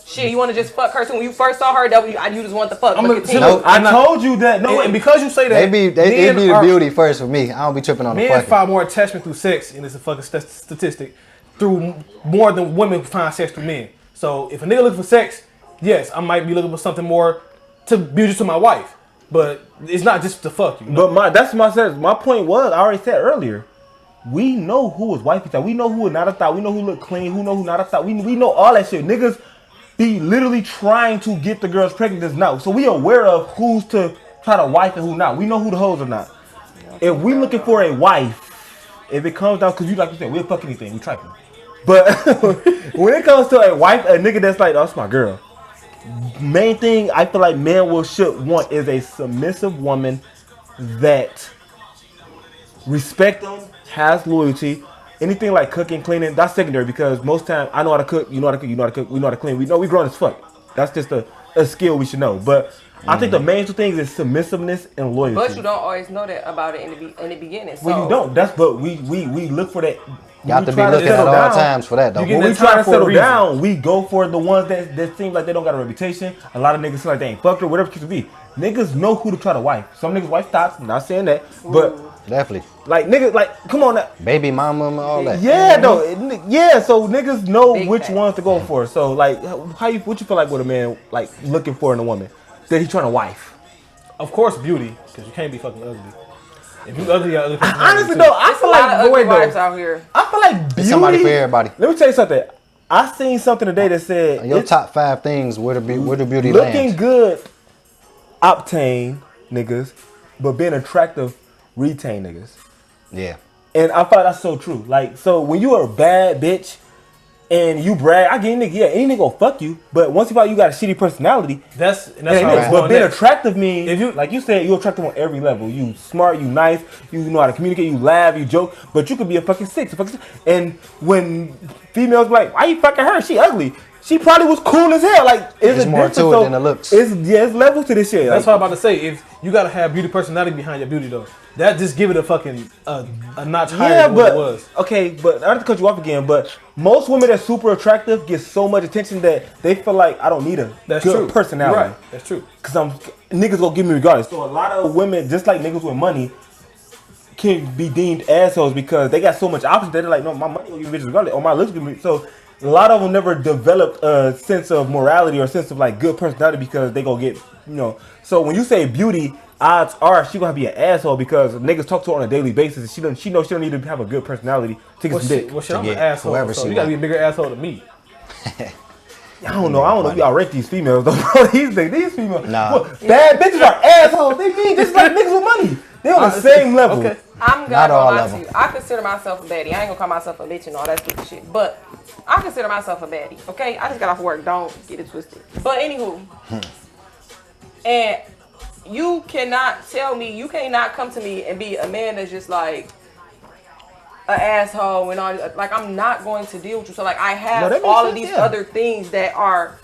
Shit, you want to just fuck her too? When you first saw her, you just want to fuck, but gonna- continue. Nope. I told you that. No, And because you say that, They be men the are- beauty first for me. I don't be tripping on the Men fucking. find more attachment through sex, and it's a fucking statistic, through more than women find sex through men. So if a nigga looking for sex, yes, I might be looking for something more to be just to my wife, but it's not just to fuck you. know? But my point was, I already said earlier, we know who is wifey type. We know who is not a thought. We know who look clean. Who know who not a thought. We know all that shit. Niggas be literally trying to get the girls pregnant that's now. So we aware of who's to try to wife and who not. We know who the hoes are not. If we looking for a wife, if it comes down, because you like you said, we'll fuck anything. We trifling. But when it comes to a wife, a nigga that's like, oh, that's my girl. Main thing I feel like men should want is a submissive woman that respect them, has loyalty. Anything like cooking, cleaning, that's secondary because most time I know how to cook, you know how to cook, you know how to cook, we know how to clean. We know we grown as fuck. That's just a skill we should know. But I think the main two things is submissiveness and loyalty. But you don't always know that about it in the beginning. So. Well, you don't. That's but we look for that. You have to be try looking at settle all down, times for that though. You get When we that try time to for a settle reason. down, we go for the ones that seem like they don't got a reputation. A lot of niggas feel like they ain't fucked or whatever it could be. Niggas know who to try to wife. Some niggas wife thoughts. I'm not saying that, but Definitely. like niggas, like come on, now. Baby mama and all that. Yeah, no, yeah. So niggas know Big which facts. ones to go for. So like, what you feel like with a man like looking for in a woman that he trying to wife? Of course, beauty, because you can't be fucking ugly. If you ugly, you're ugly. Honestly though, I There's a feel lot like of ugly wait, wives though, out here. I feel like beauty. It's somebody for everybody. Let me tell you something. I seen something today that said Your it's top 5 things where the beauty looking lands. good, obtain niggas, but being attractive, retain niggas. Yeah. And I thought that's so true. Like, so when you are a bad bitch and you brag, I get any nigga, yeah, any nigga gonna fuck you. But once you got a shitty personality, That's it how ain't I it. was But going being next. attractive means, If you- like you said, you're attractive on every level. You smart, you nice, you know how to communicate, you laugh, you joke. But you could be a fucking six. And when females be like, why you fucking her? She ugly. She probably was cool as hell. Like, There's a more difference. to it So than the looks. It's levels to this shit. That's Like, what I'm about to say. If you gotta have beauty personality behind your beauty though. That just give it a fucking a notch higher Yeah, than what it but was. okay, but I have to cut you off again. But most women that's super attractive get so much attention that they feel like I don't need a That's good true. personality. You're right. That's true. Cause niggas gonna give me regardless. So a lot of women, just like niggas with money, can be deemed assholes because they got so much options that they're like, no, my money will give me bitches regardless, or my looks give me. So a lot of them never developed a sense of morality or a sense of like good personality because they gonna get, So when you say beauty, odds are she gonna be an asshole because niggas talk to her on a daily basis and she knows she don't need to have a good personality to get some dick. Well, shit, I'm an get asshole. whoever So she you gotta be a want. bigger asshole than me. I don't know. We outrate these females though, bro. These females. Nah. Well, bad bitches are assholes. They mean just like niggas with money. They on the same level. Okay. I'm Not gonna all lie of to them. you. I consider myself a baddie. I ain't gonna call myself a bitch and all that stupid shit. But I consider myself a baddie. Okay? I just got off work. Don't get it twisted. But anywho. And you cannot tell me, you cannot come to me and be a man that's just like an asshole and all. Like, I'm not going to deal with you. So like I No, have that makes all of sense, these yeah. other things that are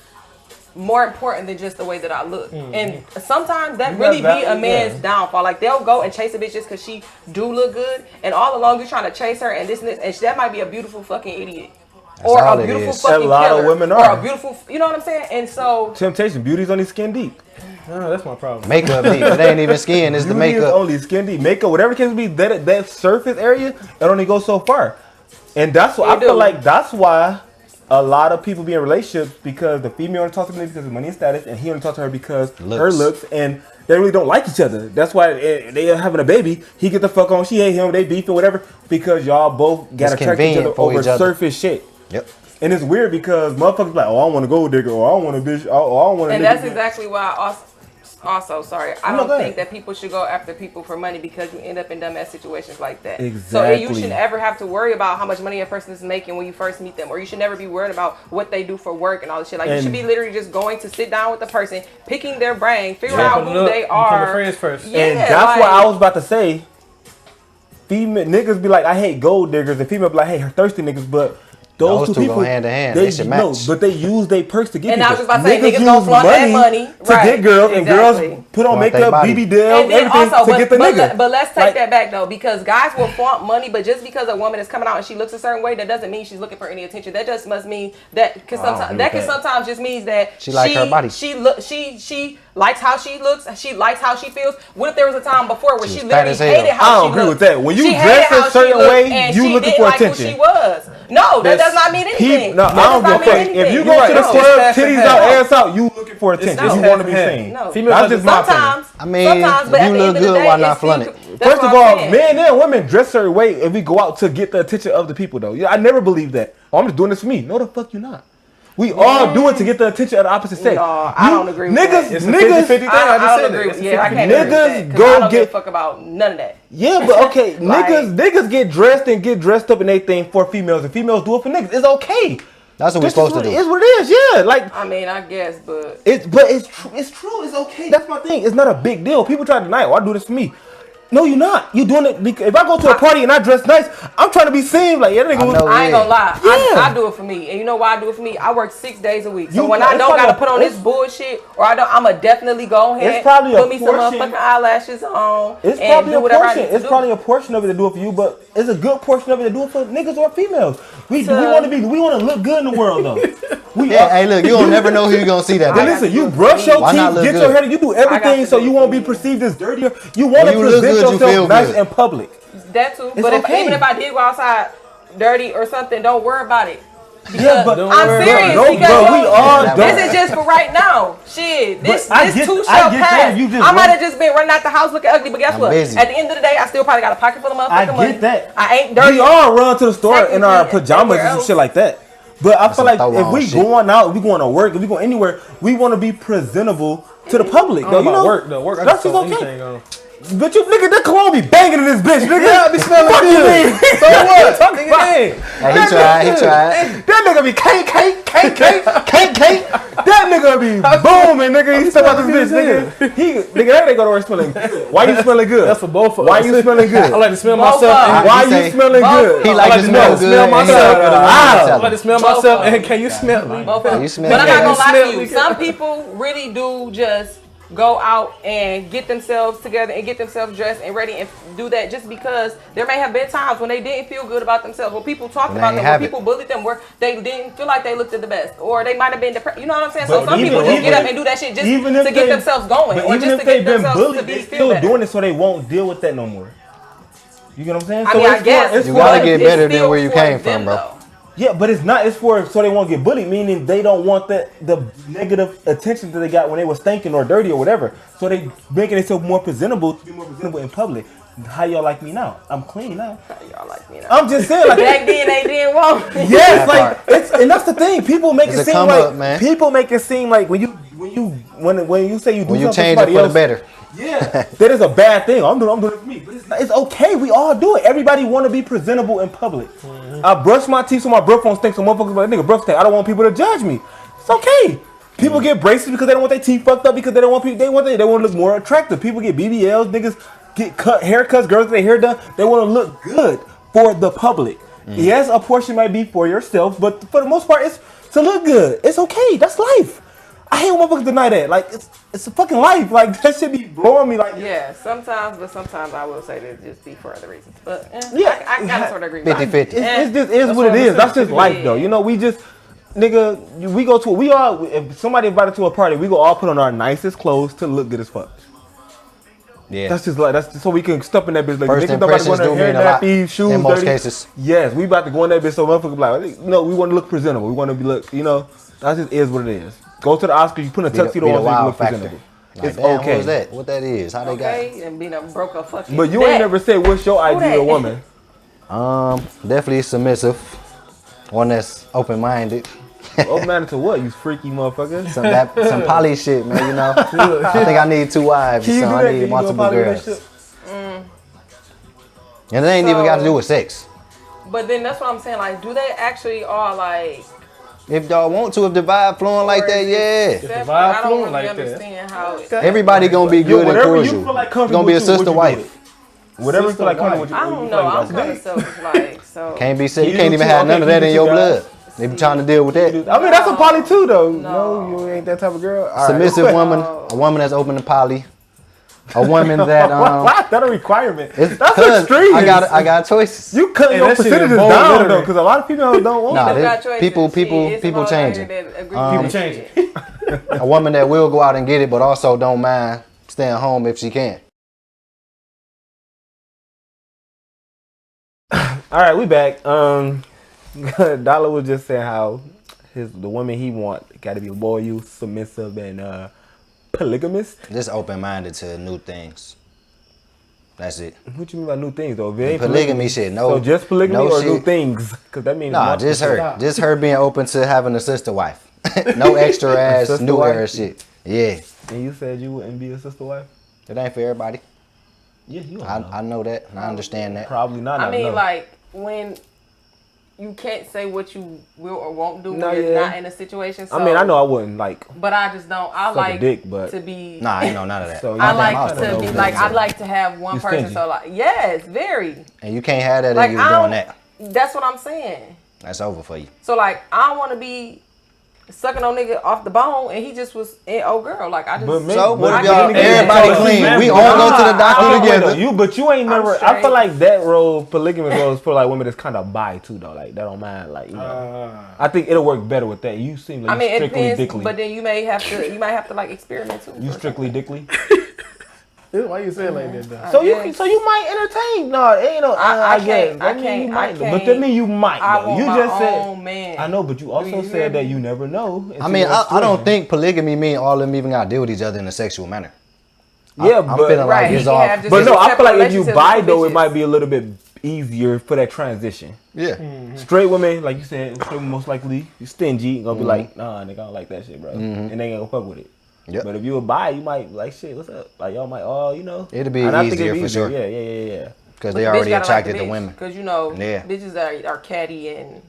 more important than just the way that I look. And sometimes that You really got be a valid, man's yeah. downfall. Like they'll go and chase a bitch just because she do look good, and all along you're trying to chase her and this, and that might be a beautiful fucking idiot. Or all a it beautiful is. fucking A lot of killer. women Or are. a beautiful, you know what I'm saying? And so Temptation, beauty's only skin deep. No, that's my problem. Makeup deep. It ain't even skin. It's the Beauty is makeup. only skin deep. Makeup, whatever it can be, that surface area, it only goes so far. And that's why I feel like that's why a lot of people be in relationships because the female only talks to me because of money and status, and he only talks to her because her looks, and they really don't like each other. That's why they are having a baby. He get the fuck on, she hate him, they beef or whatever because y'all both got It's attracted to each other convenient for over each other. surface shit. Yep. And it's weird because motherfuckers like, oh, I want to go digger, or I want a bitch, or I want a and nigga. that's exactly why also sorry, I No, don't go ahead. think that people should go after people for money because you end up in dumbass situations like that. So Exactly. you shouldn't ever have to worry about how much money a person is making when you first meet them, or you should never be worried about what they do for work and all this shit. Like you And- should be literally just going to sit down with the person, picking their brain, figure Yeah. out who they Become are. the friends first. Yeah, And that's like, why I was about to say, female niggas be like, I hate gold diggers, and female be like, I hate thirsty niggas, but those two two people go hand in hand. They They should no, match. but they use their perks to get And people. I was just about to say, niggas use gonna flaunt that money. to Right, get girls, and exactly. girls put on Flaunt they makeup, body. BB Dell, And then everything also, to get the nigga. but let's take Like, that back though, because guys will flaunt money, but just because a woman is coming out and she looks a certain way, that doesn't mean she's looking for any attention. That just must mean that sometimes just means that She like her body. She likes how she looks. She likes how she feels. What if there was a time before where She she was fat literally as hell. hated how I she don't agree looked? with that. When you She dress hated a how she certain looked, way, and you she looking didn't for like attention. Who she was. No, that does not mean anything. No, That I don't does not give a mean fuck. If anything. you You're go right. to the No, club, it's titties half out, and ass out, you looking for attention. not You half want to be and half. seen. No. Females That's are just my opinion. Sometimes, I mean, sometimes, but if at you the look end of the good, day, why it's not still- flaunt it? that's First what of I'm all, saying. men and women dress a certain way if we go out to get the attention of the people, though. Yeah, I never believed that. Oh, I'm just doing this for me. No, the fuck you not. We all do it to get the attention of the opposite sex. No, I don't agree with niggas, that. It's a niggas, 50-50 thing. I just don't said agree it. with It's a yeah, I 50-50. can't agree with Niggas that, 'cause go I don't give get- a fuck about none of that. Yeah, but okay, Like- niggas get dressed and get dressed up and everything for females, and females do it for niggas. It's okay. That's what we're That's supposed just to what do. It is what it is. Yeah, like I mean, I guess, but it's true. It's true. It's okay. That's my thing. It's not a big deal. People try to deny it. Oh, I do this for me. No, you're not. You doing it because if I go to a party and I dress nice, I'm trying to be seen. Like, yeah, that nigga was. know. I ain't gonna lie. Yeah. I do it for me, and you know why I do it for me? I work 6 days a week, so You- when I it's don't probably gotta a- put on this bullshit, or I'ma definitely go ahead. It's probably a put me some portion- motherfucking eyelashes on. It's and probably do a whatever I portion. need to It's do. probably a portion of it to do it for you, but it's a good portion of it to do it for niggas or females. We So- want to look good in the world though. We Yeah, hey, look, you don't never know who you gonna see that Then day. listen, you brush your Why not teeth, look get good? your hair, you do everything to so do you it won't for be me. perceived as dirty. You want to When you look present good, you yourself feel nice good. in public. That too. It's But okay. even if I did go outside dirty or something, don't worry about it. Yeah, but Don't I'm worry serious about it. because bro, we all don't. this is just for right now. Shit, this But I this get- too I shall get that. pass. You just I might want- have just been running out the house looking ugly, but guess I'm what? busy. At the end of the day, I still probably got a pocket full of motherfucking I get money. that. I ain't dirty. We all run to the store in our Technically, pajamas everywhere and some else. shit like that. But I feel some like throw if on we shit. going out, if we going to work, if we going anywhere, we want to be presentable to the public. I Though, don't you know know, about work though. Work, I that's just just throw okay. anything on. But you nigga, that cologne be banging in this bitch, nigga. Yeah, I be smelling Fuck you good. mean? So what? Talking it in. Hey, he tried. That nigga be cake. That nigga be booming, nigga. He step out this bitch, nigga. Nigga, that nigga go to work smelling good. Why you smelling good? That's for both of Why us. you smelling good? I like to smell Both myself. of and- Why He you say- smelling good? He I like to smell good. smell and he myself. like to Wow. tell I like to him. smell Both myself. of them. And can you smell me? Both of them. You smell But I'm not good. gonna lie Smell to you. good. Some people really do just go out and get themselves together and get themselves dressed and ready and do that just because there may have been times when they didn't feel good about themselves, when people talked about them, when people bullied them, where they didn't feel like they looked at the best, or they might have been depressed. You know what I'm saying? So some people just get up and do that shit just to get themselves going, or even just if to they've get been themselves bullied, to be they feel still better. doing it so they won't deal with that no more. You get what I'm saying? I mean, I guess You gotta get better than where you came from, bro. Though. Yeah, but it's not. It's for so they won't get bullied, meaning they don't want the negative attention that they got when they was stinking or dirty or whatever. So they making themselves more presentable to be more presentable in public. How y'all like me now? I'm clean now. How y'all like me now? I'm just saying, like Back then they didn't want me. yes, like it's and that's the thing. People make It's it a seem come like up, man. people make it seem like when you say you do When you something change for it somebody for else, the better. yeah, that is a bad thing. I'm doing it for me, but it's okay. We all do it. Everybody want to be presentable in public. I brush my teeth so my breath won't stink. So motherfuckers like nigga breath stink. I don't want people to judge me. It's okay. People get braces because they don't want their teeth fucked up because they don't want people. They want to look more attractive. People get BBLs. Niggas get haircuts. Girls get their hair done. They want to look good for the public. Yes, a portion might be for yourself, but for the most part, it's to look good. It's okay. That's life. I hate when motherfuckers deny that. Like it's a fucking life. Like that should be blowing me. Like Yeah, sometimes I will say that just be for other reasons. But Yeah. I kind of sort of agree. with 50-50. It's just is what it is. That's just life though. You know, we just nigga. We go to we all. If somebody invited to a party, we go all put on our nicest clothes to look good as fuck. Yeah. That's just like that's just so we can step in that bitch. Like First niggas about to go impressions in do there, mean hair a lot nappy, shoes in most dirty. cases. Yes, we about to go in that bitch so motherfuckers be like, no, we want to look presentable. We want to be look. You know, that just is what it is. Go to the Oscars, you put a tuxedo be the on, so you wow look factor. presentable. Like, It's damn, okay. what is that? What that is? How they got it? Okay, and being a broke a fucking. But you neck. ain't never said what's your that? ideal woman. Definitely submissive. One that's open-minded. Oh man, to what? You freaky motherfucker. Some poly shit, man. You know. I think I need 2 wives, Can you so do I that? need Can you go multiple poly girls. relationship? And it ain't even got to do with sex. But then that's what I'm saying. Like, do they actually all like? If y'all want to, if the vibe flowing like that, yeah. separate? vibe I don't flowing really like that. understand how. It, Everybody gonna be good and whatever you cordial. feel like It's comfortable gonna be a with you, sister what you do wife. Whatever you feel like comfortable with you. I don't know. I'm kind of selfish, like so. Can't be sick. You You can't do even too? have none Okay, of that you in do your too, blood. guys. They be trying to deal with that. I mean, that's a poly too, though. No. No, you ain't that type of girl. All right. Submissive woman, a woman that's open to poly, a woman that Why is that a requirement? it's That's 'cause extreme. I got choices. You cut Hey, your that shit is percentages bold down literary. though, because a lot of people don't want Nah, that. they- Got choices. people Shit, it's people some out changing. here that agree People with changing. shit. A woman that will go out and get it, but also don't mind staying home if she can. All right, we back. Dollar was just saying how the woman he want got to be loyal, submissive, and polygamous. Just open-minded to new things. That's it. What you mean by new things though? If it ain't Polygamy shit, no. So just polygamy no or new shit. things? Because that means Nah, multiple just shit. her. Just her being open to having a sister wife. No extra ass, sister new wife? era shit. Yeah. And you said you wouldn't be a sister wife? It ain't for everybody. Yeah, you don't know. I know that. And I understand that. Probably not. I mean, no. like when you can't say what you will or won't do when No, you're yeah. not in a situation. So, I mean, I know I wouldn't like. but I just don't. I Suck a like dick, but- to be. Nah, I ain't know none of that. So I you like think to I'm be supposed like. to I'd like to have one You person. stingy. So like, yes, very. And you can't have that Like if you I doing don't. that. That's what I'm saying. That's over for you. So like, I don't want to be sucking on nigga off the bone, and he just was old girl. Like I just. But So what I if y'all can't get everybody that. clean? We Nah, all go to the I doctor don't know, together. but you ain't never. I straight. feel like that role, polygamous role, is for like women that's kind of bi too though. Like they don't mind. Like you know, I think it'll work better with that. You seem like I mean, you it strictly depends. dickly. But then you might have to like experiment too. You strictly dickly. Why you say it like that, though? So guess. you might entertain. No, it ain't no. I guess. can't- I mean, can't- you I might, can't. but that mean you might. I Though. want You my just said. own man. I know, but you also you hear said that me? you never know. I mean, I don't think polygamy mean all of them even got to deal with each other in a sexual manner. Yeah, I'm but feeling Right, like he it's can all. have just- but no, I feel like if you relationships buy with though, it bitches. might be a little bit easier for that transition. Yeah. Straight women, like you said, straight women most likely you stingy, gonna be like, nah, nigga, I don't like that shit, bro, and they ain't gonna fuck with it. Yep. But if you a buy, you might like shit. What's up? Like y'all might, you know, It'll be And I think easier it'd be for sure. Yeah. Because they already attracted to women. Because you know, Yeah. bitches are catty and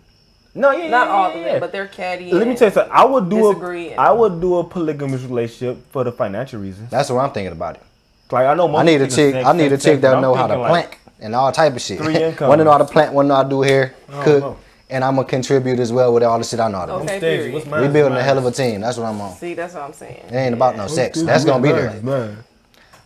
No, yeah, not yeah, all yeah, of yeah. them, but they're catty. Let me and tell you something. I would do disagree. I would do a polygamous relationship for the financial reasons. That's what I'm thinking about it. Like I know most I need a niggas chick. think I need a sex, chick but that I'm know how to thinking, plant like, and all type of shit. 3 incomes. One know how to plant, one know how to do hair, don't cook, know. and I'm gonna contribute as well with all the shit I know how to do. Okay, Stingy. period. What's mine? We building a hell of a team. That's what I'm on. See, that's what I'm saying. It ain't about no sex. That's gonna be there. Man.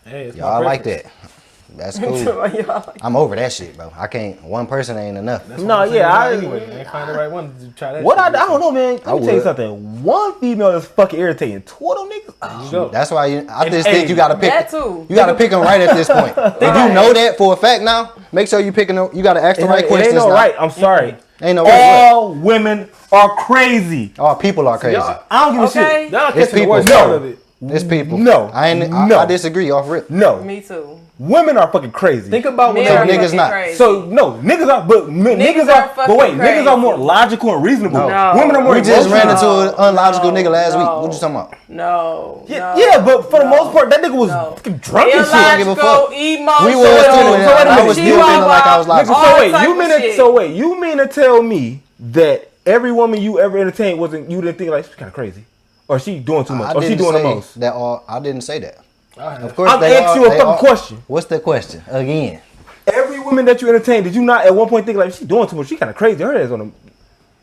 Hey, it's my Y'all like preference. that. That's cool. Y'all like- I'm over that shit, bro. I can't. One person ain't enough. That's No, what I'm yeah, saying. I- Anyway, I ain't find the right one to try that. What I shit. don't know, man. I Let me tell you would. something. One female is fucking irritating. Two of them niggas. There you go. That's why I just hey, think you gotta pick. that too. You gotta pick them right at this point. If you know that for a fact now, make sure you picking them. You gotta ask the right It questions. ain't no now. right. I'm sorry. Ain't no right. All women are crazy. All people are crazy. Y'all, I don't give a Okay. shit. y'all It's catching the people. worst No. part of it. It's people. No. No. I disagree off rip. No. Me too. Women are fucking crazy. Think about when Men So are niggas fucking not. crazy. So no, niggas are, but niggas are are, but fucking wait, niggas are more crazy. logical and reasonable. No. Women are more We just emotional. ran into an unlogical No, nigga last week. no. What you talking about? No. Yeah, but for the most part, that nigga was No. fucking drunk and shit. don't give a Illogical, fuck. emotional. We was too, and wait a I minute. was still feeling like I was like, So all wait, type you of mean shit. you mean to tell me that every woman you ever entertained wasn't, you didn't think like she's kind of crazy, or she doing too much, or she doing the most? that all. I didn't say that. I Of course, I'm they asking are- you a they fucking are- question. What's the question again? Every woman that you entertained, did you not at one point think like she's doing too much? She kind of crazy. Her ass on them.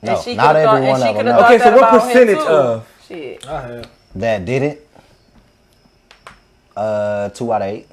No, she not could've thought- every and one she of them. could've No. thought Okay, so that what about him, percentage too. of? Shit. I have. That didn't. 2 out of 8.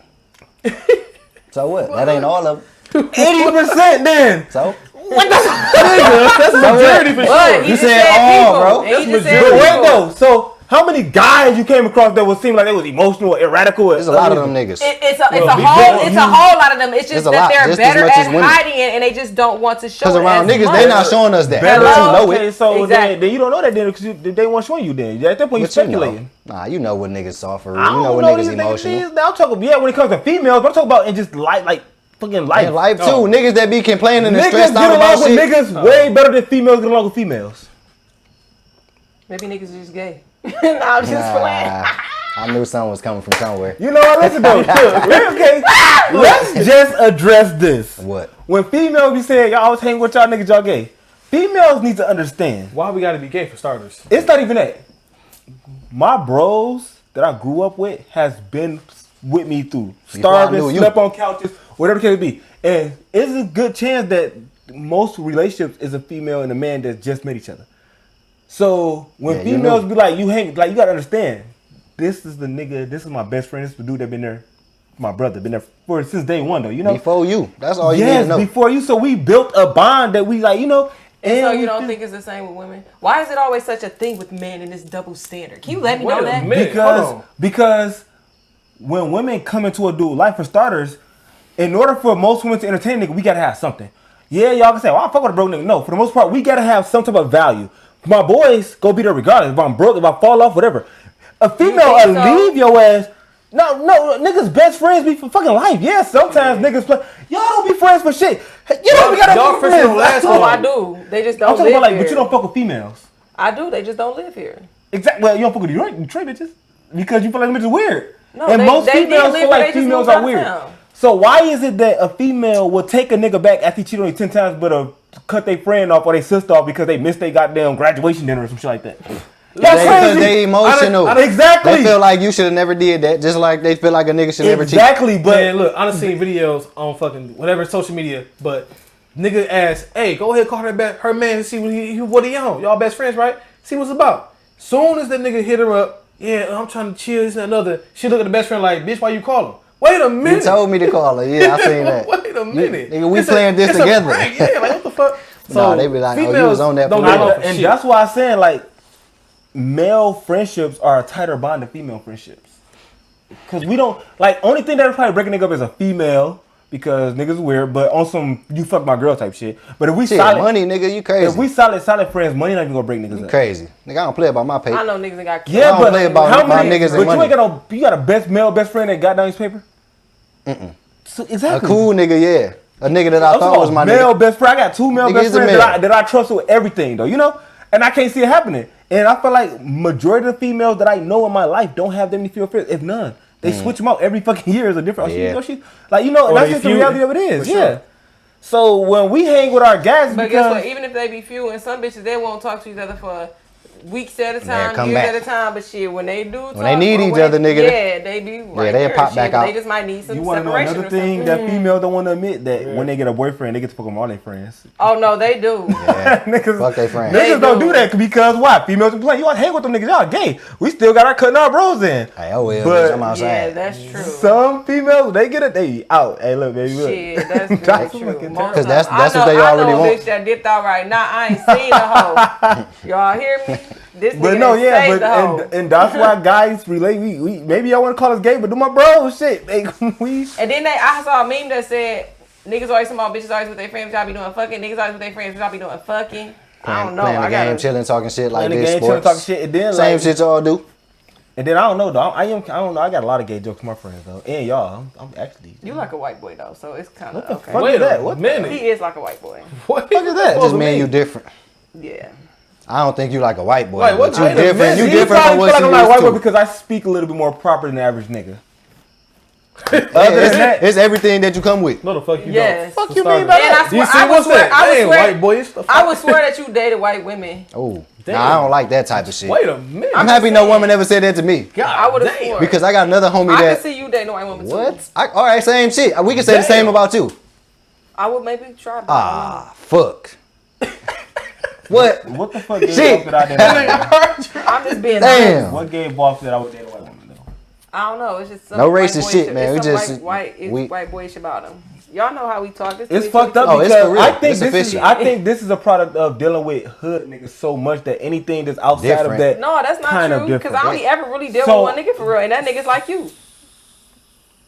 So what? That ain't all of them. 80% then. So That's majority for But sure. he You just said said all, people. bro. And he That's just said But wait people. though, so how many guys you came across that would seem like they was emotional or erratical? there's a lot of them niggas. It's a be whole bold. it's a whole lot of them. It's There's just a that lot, they're just as better much as at women. hiding it and they just don't want to show Because it. around as niggas, much. they not showing us that. Better. But you know Okay, it. so Exactly. then you don't know that then because they weren't showing you then. At that point, you're But you know. speculating. Nah, you know what niggas saw for real. I You don't know what know niggas these emotional. niggas. I'm talking, yeah, when it comes to females, but I'm talking about in just life, like fucking life. In life too. Oh. Niggas that be complaining and Niggas stressed get out about along with shit. niggas way better than females get along with females. Maybe niggas is just gay. Nah, I'm just playing. Nah, I knew something was coming from somewhere. You know what? Listen though, okay, let's just address this. What? When females be saying y'all always hang with y'all niggas, y'all gay. Females need to understand. Why we gotta be gay for starters? It's not even that. My bros that I grew up with has been with me through Before I knew starving, you. slept on couches, whatever the case be. And it's a good chance that most relationships is a female and a man that just met each other. So when Yeah, you females knew. be like, you hang, like you gotta understand, this is the nigga, this is my best friend, this is the dude that been there, my brother, been there for since day one though, you know? Before you. That's all you need Yes, to know. before you. So we built a bond that we like, you know. And So we you don't feel- think it's the same with women? Why is it always such a thing with men and this double standard? Can you let me Wait know a that? minute. Hold because on. when women come into a dude life for starters, in order for most women to entertain a nigga, we gotta have something. Yeah, y'all can say, well, I fuck with a broke nigga. No, for the most part, we gotta have some type of value. My boys go be there regardless. If I'm broke, if I fall off, whatever. A female think will so? leave your ass. No, niggas best friends be for fucking life. Yeah, sometimes niggas play. Y'all don't be friends for shit. You don't be gotta y'all be friends don't last Oh, long. I do. They just I'm don't talking live about like, here. but you don't fuck with females. I do. They just don't live here. Exactly. Well, you don't fuck with Detroit bitches because you feel like them bitches weird. No, and they- most they did females live feel where like they just females moved are out of weird. town. So why is it that a female will take a nigga back after he cheated on you 10 times, but cut their friend off or their sister off because they missed their goddamn graduation dinner or some shit like that? That's Because crazy. they emotional. Exactly. They feel like you should have never did that. Just like they feel like a nigga should never cheat. Exactly, but Man, look, I done seen videos on fucking whatever social media, but nigga asked, hey, go ahead, call her man and see what he on. Y'all best friends, right? See what's about. Soon as that nigga hit her up, yeah, I'm trying to chill, this and another. She look at the best friend like, bitch, why you call him? Wait a He minute. told me to call her. Yeah, I seen that. Wait a minute. Nigga, we It's playing this it's a together. prank. Yeah, like what the fuck? Nah, they be like, oh, you females was on that don't for get real. off for and shit. that's why I'm saying like male friendships are a tighter bond than female friendships. Cause we don't like only thing that'll probably break a nigga up is a female because niggas weird, but on some you fuck my girl type shit. But if we Shit, solid money, nigga, you crazy. if we solid friends, money not even gonna break niggas up. crazy. Nigga, I don't play about my I paper. know niggas that got Yeah, I don't but play about how my many niggas and but you money. ain't got no you got a best friend that got down his paper? So, A exactly. cool nigga, yeah. A nigga that I I'm thought talking was my about male nigga. best friend. I got two male Nigga best is a friends male. that I trust with everything though, you know? And I can't see it happening. And I feel like majority of the females that I know in my life don't have that many female friends, if none. They switch them out every fucking year is a different. Oh, she, Yeah. you know, she, like you know, Or that's they just the feud. reality of it is. For Yeah. sure. So when we hang with our guys, But because guess what? Even if they be few and some bitches, they won't talk to each other for weeks at a Yeah, time, come years back. at a time. But shit, when they do, When they need each other, nigga, yeah, they be right they'll there, pop shit, back but out. They just might need some You want to know separation another or thing something. that females don't want to admit that when they get a boyfriend, they get to fuck with all their friends. Oh no, they do. Yeah. Niggas, Fuck they friends. Niggas They don't do. do that because why? Females be playing. You want to hang with them niggas? Y'all gay. We still got our cutting our bros in. Hey, oh well, But- bitch, I'm outside. Yeah, that's true. Some females, they get it, they out. Hey, look, baby, look. Shit, that's very That's true. fucking Most Cause that's times. what they I already know a want. bitch that dipped out right now. I ain't seen the hoe. Y'all hear me? This But nigga no, done yeah, saved the hoe. but and that's why guys relate. We maybe y'all want to call us gay, but do my bros shit. They, we And then I saw a meme that said niggas always talking about bitches always with their friends, y'all be doing fucking. Niggas always with their friends, y'all be doing fucking. I don't know. Playing the I game, gotta. chilling, talking shit like playing the this. game, chilling, Sports. talking shit, and then Same like, shit y'all do. and then I don't know though. I don't know. I got a lot of gay jokes with my friends though, and y'all. I'm actually. You like a white boy though, so it's kind of the okay. fuck? Wait is that? a What the- minute. He is like a white boy. What fuck is that? Just me and you different. Yeah. I don't think you like a white boy. Wait, what- but you wait a different. You minute. different from what I'm you like white used boy to. because I speak a little bit more proper than the average nigga. Yeah, that- it's everything that you come with. No, the fuck you Yes. don't. Fuck you For mean by starters. that? And I swear- You see, I would what's swear- that? I would They ain't swear- white boys. The I fuck? would swear that you dated white women. Oh, Damn. nah, I don't like that type of shit. Wait a minute. I'm happy no woman ever said that to me. God, I would have damn. sworn. Because I got another homie I that. could see you dating a white woman too. What? All right, same shit. We can say the same Damn. about you. I would maybe try. But Ah, fuck. What? What the fuck gay Shit. boss that I did? I'm just being honest. Damn. What gay boss that I would date a white woman though? I don't know. It's just some No white racist boy shit, man. It's We some just- white boyish about him. Y'all know how we talk. It's fucked up Oh, it's because for real. I think It's this is official. I think this is a product of dealing with hood niggas so much that anything that's outside Different. of that. No, that's not kind of true. Because I different. only ever really deal So- with one nigga for real, and that nigga's like you.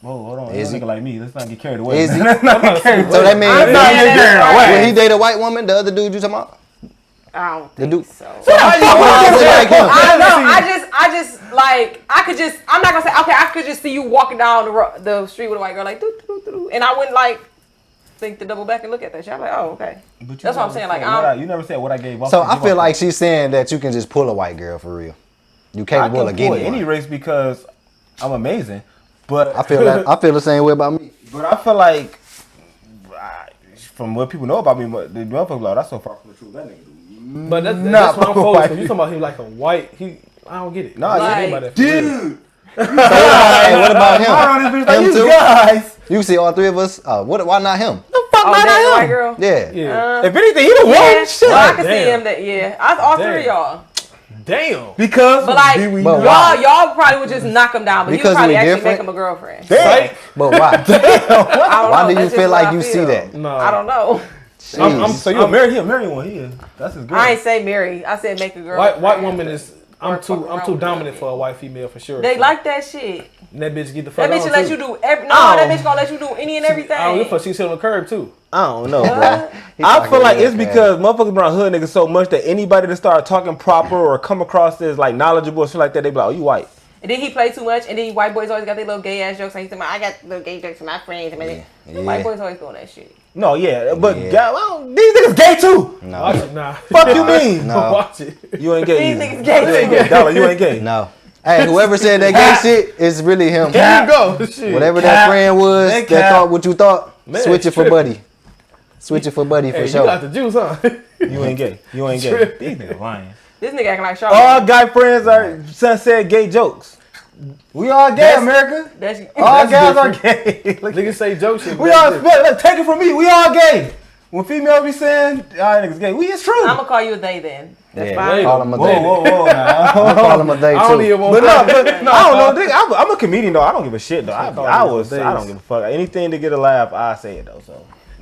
Oh, hold on, Is is he? nigga like me. Let's not get carried away. Is he? Let's not get carried away. So that means I'm not getting carried away. when he date a white woman, the other dude you talking about? I don't The think dude. so. How you gonna like him? I know. I just like I could just. I'm not gonna say okay. I could just see you walking down the street with a white girl like doo, doo, doo, doo, and I wouldn't like think to double back and look at that shit. I'm like, oh okay. But you That's what I'm never saying, said like, what I'm- you never said what I gave off. So I feel like she's saying that you can just pull a white girl for real. You I capable can of pull getting any one. race because I'm amazing. But I feel that. I feel the same way about me. But I feel like from what people know about me, the motherfucker like that's so far from the truth. That nigga. But that's Nah, what I'm but focused white on. You talking about him like a white? I don't get it. Nah, I don't like- get about that for real. Dude, Hey, what about him? I don't know this bitch like Him you too? guys. You see all three of us. Why not him? Oh, that white girl. Yeah. Yeah. If anything, he the Yeah, one. Shit. well, I can see Damn. him. That yeah, all three of Damn. y'all. Damn. Because But like we But know. why? y'all probably would just knock him down, but Because you probably we actually different? make him a girlfriend. Damn. But why? I don't Why know. do you That's just feel what like I you see feel. that? No. I don't know. Jeez. So You marry him, marry one. He that's his girl. I ain't say marry. I said make a girl. white woman is. I'm Or fuck too around with dominant that for a bitch. white female for sure. They like that shit. And that bitch get the fuck That bitch on, will let too. you do every. No, Oh. that bitch gonna let you do any and everything. I don't give a fuck. She sit on the curb too. I don't know, bro. What? I feel like it's Okay. because motherfuckers around hood niggas so much that anybody that start talking proper or come across as like knowledgeable or shit like that, they be like, oh, you white. And then he play too much, and then white boys always got their little gay ass jokes. Like he's like, I got little gay jokes with my friends. Yeah. White boys always doing that shit. No, yeah, but Yeah. God, well, these niggas gay too. Watch No. it, nah. Fuck you mean? No. Watch it. You ain't gay. These either. niggas gay You ain't too. gay. Dollar, you ain't gay. No. Hey, whoever said that gay shit is really him. There you go. Shit. Whatever Cap. that friend was They that cap. thought what you thought, Man, switch it for tripping. buddy. Switch it for buddy for Hey, sure. you got the juice, huh? You ain't gay. You ain't gay. Tripping. These niggas lying. This nigga acting like Charlotte. All guy friends are said gay jokes. We all gay, That's- America. That's All That's guys are different. gay. Look, Niggas say joke shit. but we that's all different. look, take it from me. We all gay. When females be saying, all niggas gay, it's true. I'm gonna call you a they then. That's Yeah, fine. call him a Whoa, day. whoa, whoa, now. I call him a day I don't too. even want But no, but I don't know. Nigga, I'm a comedian though. I don't give a shit though. I don't give a fuck. Anything to get a laugh, I say it though. So.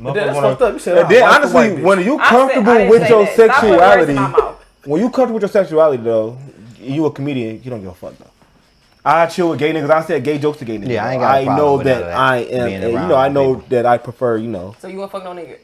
That's Motherfuckers fucked up. You said, And then white for honestly, white bitch. when you I comfortable didn't with say your that. Stop putting words in sexuality, my mouth. when you comfortable with your sexuality though, you a comedian, you don't give a fuck though. I chill with gay niggas. I said gay jokes to gay niggas. Yeah, I ain't got a problem know with none that of that. I am. Being You around know, I know people. that I prefer. You know. So you wanna fuck no nigga?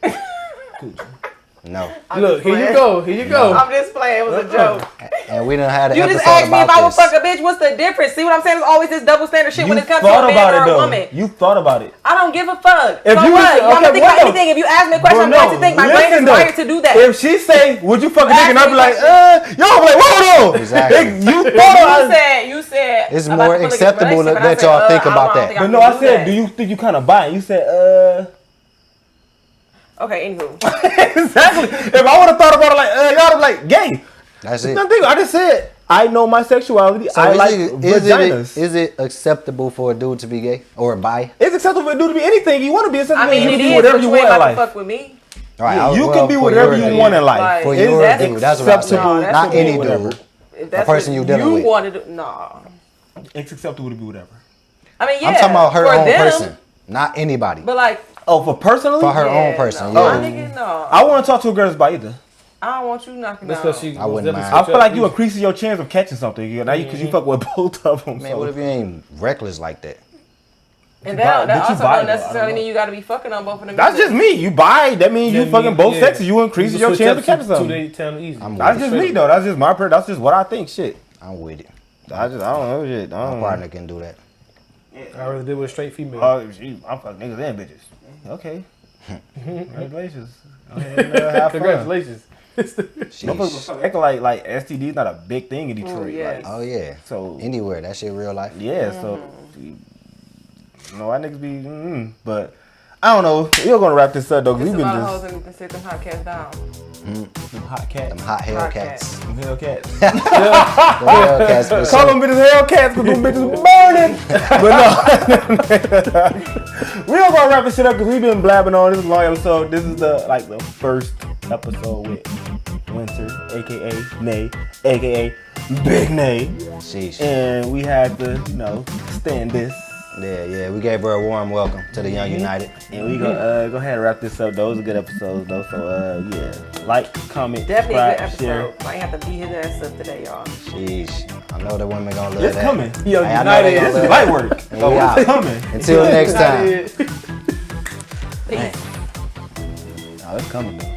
No. Look, here you go. Here you go. I'm just playing. It was a joke. And we done had an You episode just asked me if I about would this. fuck a bitch. What's the difference? See what I'm saying? There's always this double standard shit when You it comes to a thought man about or it a though. woman. You thought about it. I don't give a fuck. If so you what? listen- I'm gonna okay, think about what anything. If you ask me a question, I'm But going to think. My brain is listen, though. wired to do that. If she say, "Would you fuck a Ask nigga?" and I'd me be like, question. y'all be like, hold on. Exactly. You thought You said It's about more the polygamy acceptable relationship, and I that said, y'all think I don't about know, that. think But can no, I do said, that. do you think you kind of buy it? You said, Okay, anywho. exactly. If I would have thought about it like, y'all would be like, gay. That's it. Nothing. I just said I know my sexuality. So I is like it, vaginas. is it acceptable for a dude to be gay or bi? It's acceptable to do to be anything you want to be. It's I mean, you it can be is, whatever but you you ain't want in about to life. fuck with me. All right, You well, can be for whatever your you dude. want in life. Like, For It's your dude, that's what I'm saying. acceptable. No, Not any whatever. dude. If that's person what you dealing you with. wanted, nah. It's acceptable to be whatever. I mean, yeah. I'm talking about her for own them, person, not anybody. But like, Oh, for personally? For her yeah, own person, no. yeah. My nigga, no. I want to talk to a girl that's bi either. I don't want you knocking That's down. because she. I wouldn't mind. I feel like you increasing your chance of catching something. Now because you fuck with both of them. Man, so. what if you ain't reckless like that? And But that you also bi, don't though, I necessarily don't know. mean you got to be fucking on both of them. That's just me. You bi. That means you fucking both sexes. You increasing your chance of catching something. They tell easy. I'm That's with just me though. That's just my per. That's just what I think. Shit. I'm with it. I don't know shit. I My don't partner can do that. I rather deal with a straight female. I'm fucking niggas and bitches. Okay. Congratulations. Have fun. Congratulations. Sheesh. Motherfuckers acting like STD is not a big thing in Detroit. yes. Like, Oh yeah. so Anywhere, that shit real life. yeah, so no, I niggas be, but I don't know. We're gonna wrap this up though. 'Cause It's we've been about just hoes and sit them hot cats down. some hot cats, Them hot Hot Hellcats. some Hellcats. Them Hellcats for Call sure. them bitches Hellcats because them bitches burning. But no, we're gonna wrap this shit up because we've been blabbing on. This is a long episode. This is the first episode with Winter, aka Nay, aka Big Nay, Sheesh. and we had to stand this. Yeah. We gave her a warm welcome to the Young United. And we go ahead and wrap this up. Those are good episodes though. So yeah, like, comment, Definitely a good subscribe, share. episode. Might have to beat his ass up today, y'all. Sheesh. I know the women gonna love It's that. coming. Young Hey, I know they United. gonna This is love light that. work. And So we out. it's coming. Until next time. United. Peace. Oh, it's coming though.